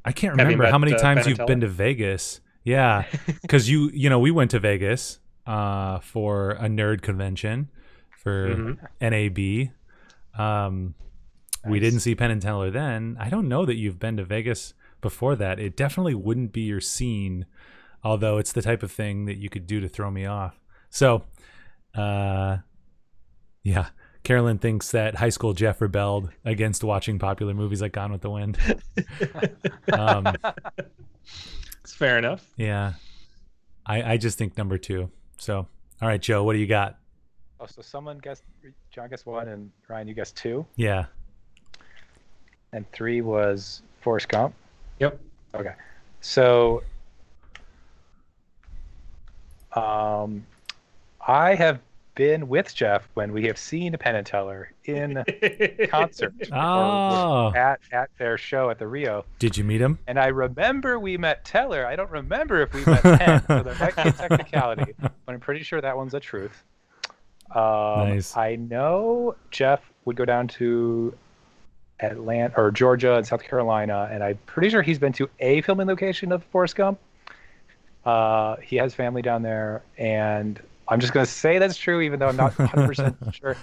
I can't remember how many times you've been to Vegas. Yeah, because we went to Vegas for a nerd convention for NAB. We didn't see Penn and Teller then. I don't know that you've been to Vegas before that. It definitely wouldn't be your scene, although it's the type of thing that you could do to throw me off. So, yeah. Carolyn thinks that high school Jeff rebelled against watching popular movies like Gone with the Wind. It's fair enough. Yeah. I just think number 2. So, all right, Joe, what do you got? Oh, so John guessed 1, and Ryan, you guessed 2? Yeah. And 3 was Forrest Gump? Yep. Okay. So, I have been with Jeff when we have seen Penn and Teller in concert or at their show at the Rio. Did you meet him? And I remember we met Teller. I don't remember if we met Penn, so there might be a technicality, but I'm pretty sure that one's the truth. Nice. I know Jeff would go down to Atlanta or Georgia and South Carolina, and I'm pretty sure he's been to a filming location of Forrest Gump. He has family down there, and I'm just going to say that's true, even though I'm not 100% sure.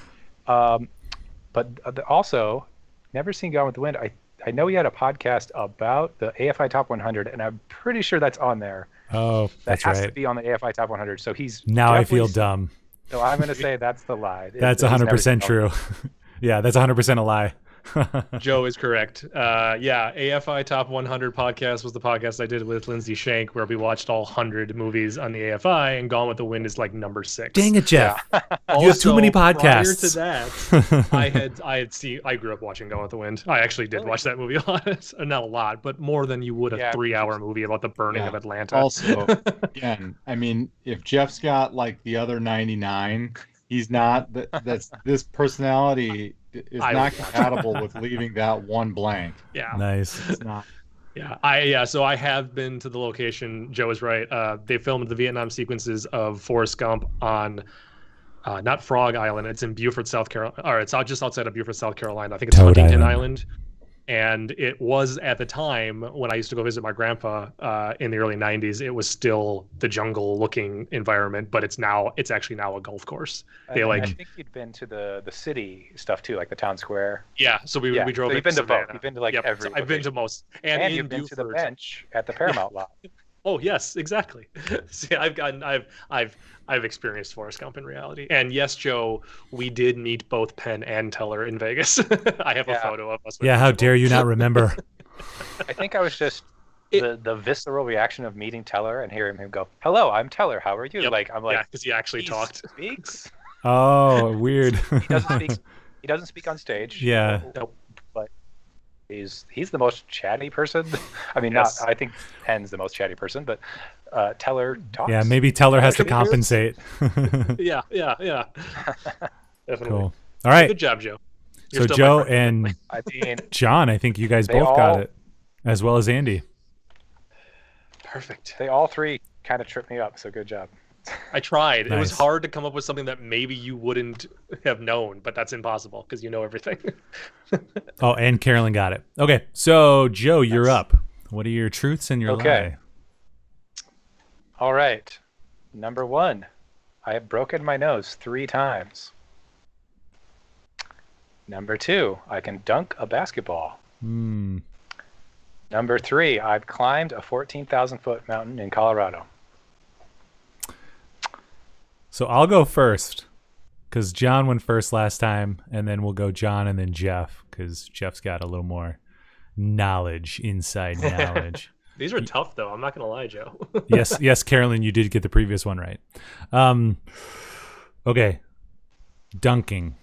But also, never seen Gone with the Wind. I know he had a podcast about the AFI Top 100, and I'm pretty sure that's on there. Oh, that's right. That has to be on the AFI Top 100. So he's now I feel dumb. So I'm going to say that's the lie. That's 100% true. Yeah, that's 100% a lie. Joe is correct. Yeah, AFI Top 100 podcast was the podcast I did with Lindsay Shank, where we watched all 100 movies on the AFI, and Gone with the Wind is like number 6. Dang it, Jeff! Yeah. You have too many podcasts. Prior to that, I grew up watching Gone with the Wind. I actually did watch that movie a lot, not a lot, but more than you would a 3-hour movie about the burning of Atlanta. Also, again, I mean, if Jeff's got like the other 99, he's not. This personality is not compatible with leaving that one blank. Yeah. Nice. It's not. Yeah. So I have been to the location. Joe is right. They filmed the Vietnam sequences of Forrest Gump on not Frog Island. It's in Beaufort, South Carolina. Or it's just outside of Beaufort, South Carolina. I think it's Huntington Island. And it was at the time when I used to go visit my grandpa in the early 90s, it was still the jungle looking environment, but it's actually now a golf course. I think you'd been to the city stuff too, like the town square. Yeah, so we drove. So you've been to both. You've been to every. So I've been to most, and you've been to the bench at the Paramount lot. Oh yes, exactly. See, I've experienced Forrest Gump in reality, and yes, Joe, we did meet both Penn and Teller in Vegas. I have a photo of us. Yeah, how dare you not remember? I think I was just the visceral reaction of meeting Teller and hearing him go, "Hello, I'm Teller. How are you?" Yep. I'm like, because he actually talked. Speaks. Oh, weird. He doesn't speak on stage. Yeah. Nope. But he's the most chatty person. I mean, Yes. I think Penn's the most chatty person, but Teller talks. Yeah, maybe Teller has to compensate. Yeah. Definitely. Cool. All right. Good job, Joe. So Joe and John, I think you guys both got it, as well as Andy. Perfect. They all three kind of tripped me up, so good job. I tried. Nice. It was hard to come up with something that maybe you wouldn't have known, but that's impossible because you know everything. Oh, and Carolyn got it. Okay, so Joe, you're up. What are your truths and your lie? All right. Number 1, I have broken my nose 3 times. Number 2, I can dunk a basketball. Number 3, I've climbed a 14,000-foot mountain in Colorado. So I'll go first because John went first last time, and then we'll go John and then Jeff because Jeff's got a little more knowledge, inside knowledge. These are tough, though. I'm not going to lie, Joe. Yes, Carolyn, you did get the previous one right. Okay, dunking.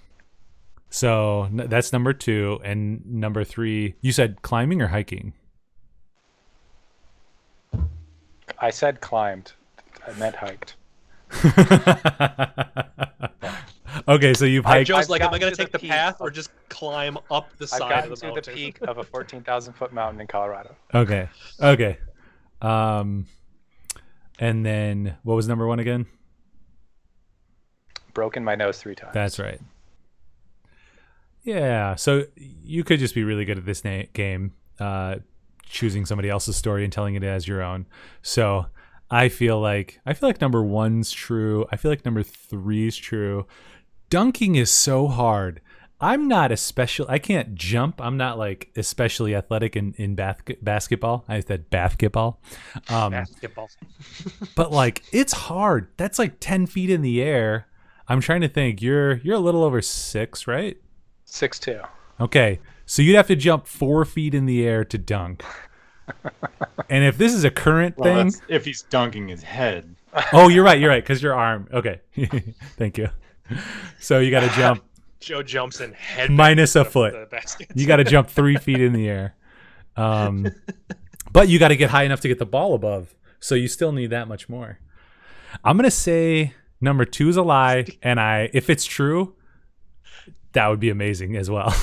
So that's number 2, and number 3. You said climbing or hiking? I said climbed. I meant hiked. Okay, so you've hiked. Joe's I've like, am I gotten going to to take the the peak path or of- just climb up the I've side gotten of the to mountain? the peak of a 14,000-foot mountain in Colorado. Okay. And then what was number 1 again? Broken my nose 3 times. That's right. Yeah, so you could just be really good at this game, choosing somebody else's story and telling it as your own. So I feel like number 1's true. I feel like number 3's true. Dunking is so hard. I'm not I can't jump. I'm not like especially athletic in basketball. I said basketball. Basketball. But like it's hard. That's like 10 feet in the air. I'm trying to think. You're a little over 6, right? 6'2". Okay, so you'd have to jump 4 feet in the air to dunk. And if this is a current Well, thing, that's if he's dunking his head. oh, you're right, because your arm. Okay, thank you. So you got to jump Joe jumps in head minus a the foot. basket. You got to jump 3 feet in the air. But you got to get high enough to get the ball above. So you still need that much more. I'm gonna say number 2 is a lie, and if it's true, that would be amazing as well.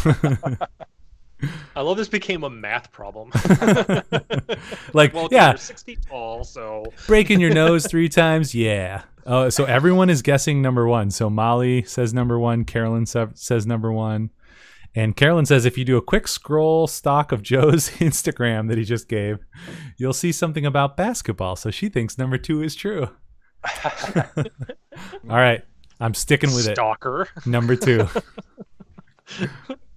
I love this became a math problem. Like, Well, yeah, you're 6 feet tall, so breaking your nose 3 times, yeah. So everyone is guessing number 1. So Molly says number 1, Carolyn says number 1, and Carolyn says if you do a quick scroll stock of Joe's Instagram that he just gave, you'll see something about basketball. So she thinks number 2 is true. All right, I'm sticking with stalker. it. Number 2.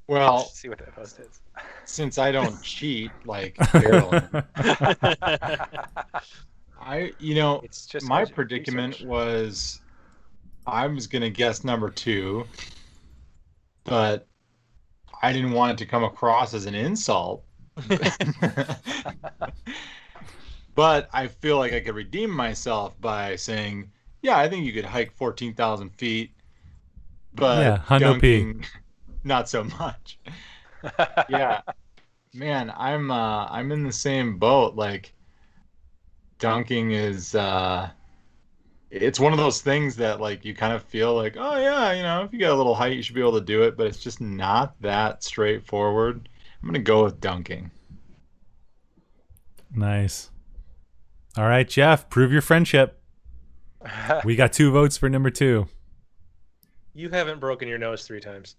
Well, Let's see what that post is. since I don't cheat like Carolyn, It's just my research. predicament was I was gonna guess number 2, but I didn't want it to come across as an insult. But I feel like I could redeem myself by saying, yeah, I think you could hike 14,000 feet, but Yeah, Hundo P. dunking, not so much. Yeah, man, I'm in the same boat. Like, dunking is it's one of those things that like you kind of feel like, oh yeah, if you got a little height, you should be able to do it, but it's just not that straightforward. I'm gonna go with dunking. Nice. All right, Jeff, prove your friendship. We got 2 votes for number 2. You haven't broken your nose 3 times.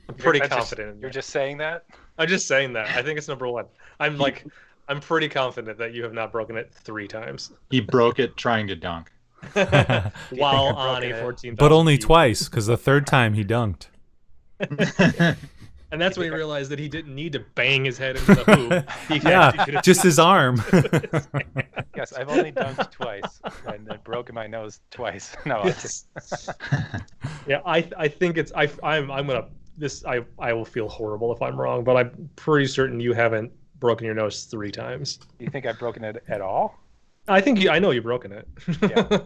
I'm pretty confident in You're that. just saying that? I'm just saying that. I think it's number 1. I'm pretty confident that you have not broken it 3 times He broke it trying to dunk. while I've on a broken it? 14,000. But only feet. twice, because the 3rd time he dunked. And that's when he realized that he didn't need to bang his head into the hoop. He actually Yeah, could have just his arm. Yes, I've only dunked twice and then broken my nose twice. No, Yeah, I think it's I'm gonna this I will feel horrible if I'm wrong, but I'm pretty certain you haven't broken your nose 3 times. you think I've broken it at all? I know you've broken it. Yeah.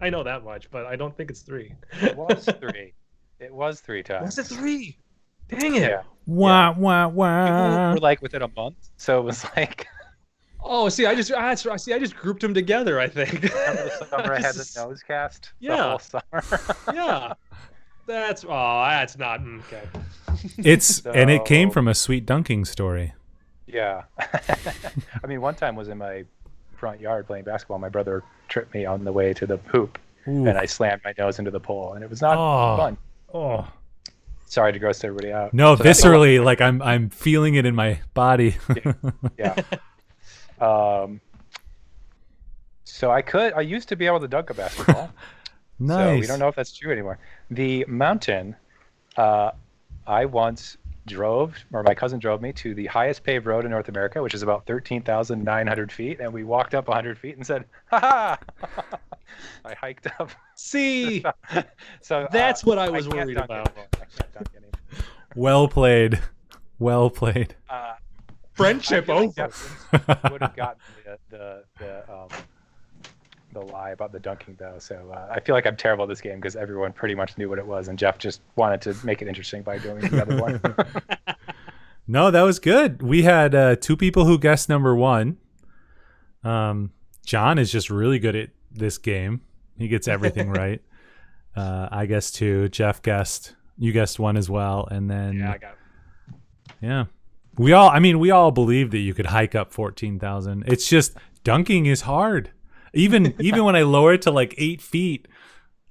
I know that much, but I don't think it's 3. It was 3. It was 3 times. Was it 3? Dang it! Yeah. Wah, wah, We wah. were like within a month, so it was like Oh, see, I just grouped them together. I think. remember the summer I had the nose cast? The Yeah. whole summer. Yeah, that's not okay. And it came So- from a sweet dunking story. Yeah. I mean, one time was in my front yard playing basketball. My brother tripped me on the way to the hoop, Ooh. and I slammed my nose into the pole, and it was not Oh. fun. Oh. Sorry to gross everybody out. No, So that's viscerally, like I'm feeling it in my body. Yeah. So I used to be able to dunk a basketball. Nice. So we don't know if that's true anymore. The mountain, I once my cousin drove me to the highest paved road in North America, which is about 13,900 feet. And we walked up 100 feet and said, ha ha! I hiked up. See, So that's what I was can't worried dunk about. anymore. I can't dunk anymore. Well played. Well played. Friendship I feel like over. Jeff would have gotten the lie about the dunking though. So I feel like I'm terrible at this game because everyone pretty much knew what it was, and Jeff just wanted to make it interesting by doing the other one. No, that was good. We had 2 people who guessed number 1. John is just really good at this game. He gets everything right. I guessed 2. Jeff guessed. You guessed 1 as well, and then Yeah, I got. yeah. We all believe that you could hike up 14,000. It's just dunking is hard. Even when I lower it to like 8 feet,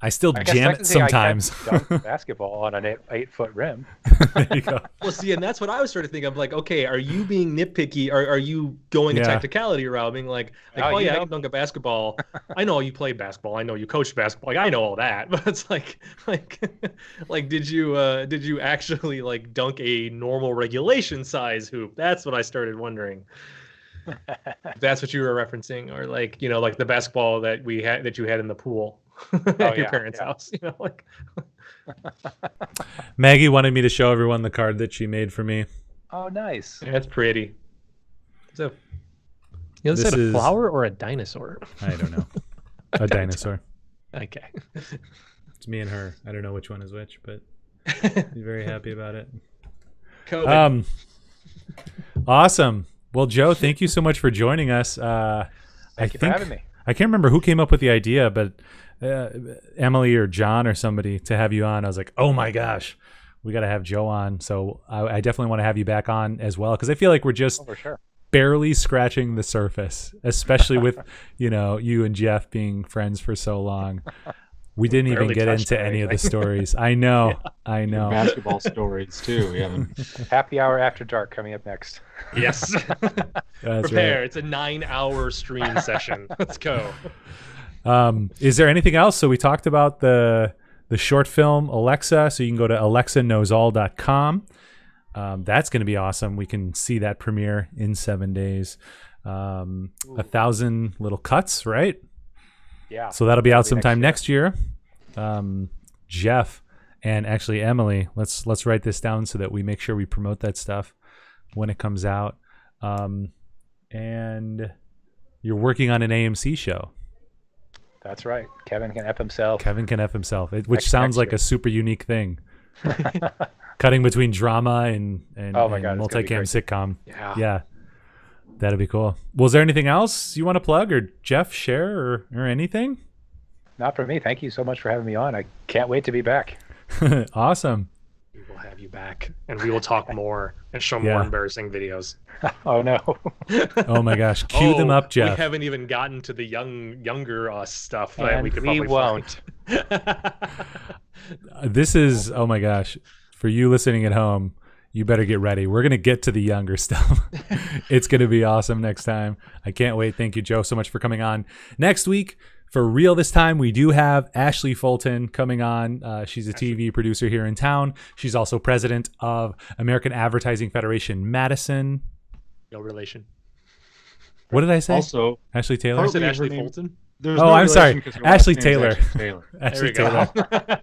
I still I guess jam it technically I sometimes. can't dunk basketball on an 8-foot rim. There you go. Well, see, and that's what I was sort of thinking. I'm like, okay, are you being nitpicky? Are you going a Yeah. technicality route, being like oh you yeah, I know. can dunk a basketball. I know you played basketball. I know you coached basketball. Like, I know all that. But it's like did you actually like dunk a normal regulation size hoop? That's what I started wondering. If that's what you were referencing, or like like the basketball that you had in the pool at your parents' house. Like. Maggie wanted me to show everyone the card that she made for me. Oh, nice. Yeah, that's pretty. So, is This that a is- flower or a dinosaur? I don't know. A dinosaur. Okay. It's me and her. I don't know which one is which, but be very happy about it. COVID. Awesome. Well, Joe, thank you so much for joining us. Thank you for having me. I can't remember who came up with the idea, but Emily or John or somebody to have you on. I was like, oh my gosh, we got to have Joe on. So I definitely want to have you back on as well, because I feel like we're just For sure. barely scratching the surface, especially with you and Jeff being friends for so long. We didn't even Barely get touched into any of the anything. stories. I know. I know. Basketball stories too. We haven't. Happy hour after dark coming up next. Yes. That's Prepare. right. It's a 9-hour stream session. Let's go. Is there anything else? So we talked about the short film Alexa. So you can go to alexaknowsall.com. That's going to be awesome. We can see that premiere in 7 days. 1,000 little cuts, right? Yeah. So that'll be out That'll be sometime next next year. Jeff and actually Emily, let's write this down so that we make sure we promote that stuff when it comes out. And you're working on an AMC show. That's right. Kevin can F himself. Kevin can F himself, which Next sounds like year. a super unique thing. Cutting between drama and Oh my God, it's gonna be multicam great. sitcom. Yeah. That'd be cool. Was there anything else you want to plug, or Jeff share, or anything? Not for me. Thank you so much for having me on. I can't wait to be back. Awesome. We will have you back, and we will talk more and show more Yeah. embarrassing videos. Oh no. Oh my gosh, cue them up, We Jeff. haven't even gotten to the younger us stuff that And we could we probably won't. find. This is, oh my gosh, for you listening at home, you better get ready. We're going to get to the younger stuff. It's going to be awesome next time. I can't wait. Thank you, Joe, so much for coming on. Next week, for real this time, we do have Ashley Fulton coming on. She's a TV producer here in town. She's also president of American Advertising Federation Madison. No relation. What did I say? Also, Ashley Taylor? I said Partly her Ashley name- Fulton. there's Oh, no I'm sorry. relation 'cause her last Ashley name's Taylor. Ashley Taylor. Ashley There we Taylor.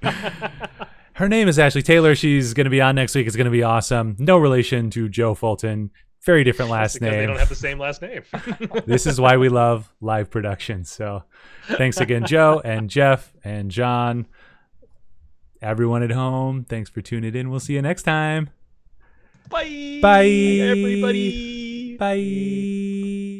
go. Her name is Ashley Taylor. She's going to be on next week. It's going to be awesome. No relation to Joe Fulton. Very different last Because they name. don't have the same last name. This is why we love live productions. So thanks again, Joe and Jeff and John. Everyone at home, thanks for tuning in. We'll see you next time. Bye. Bye. Everybody. Bye.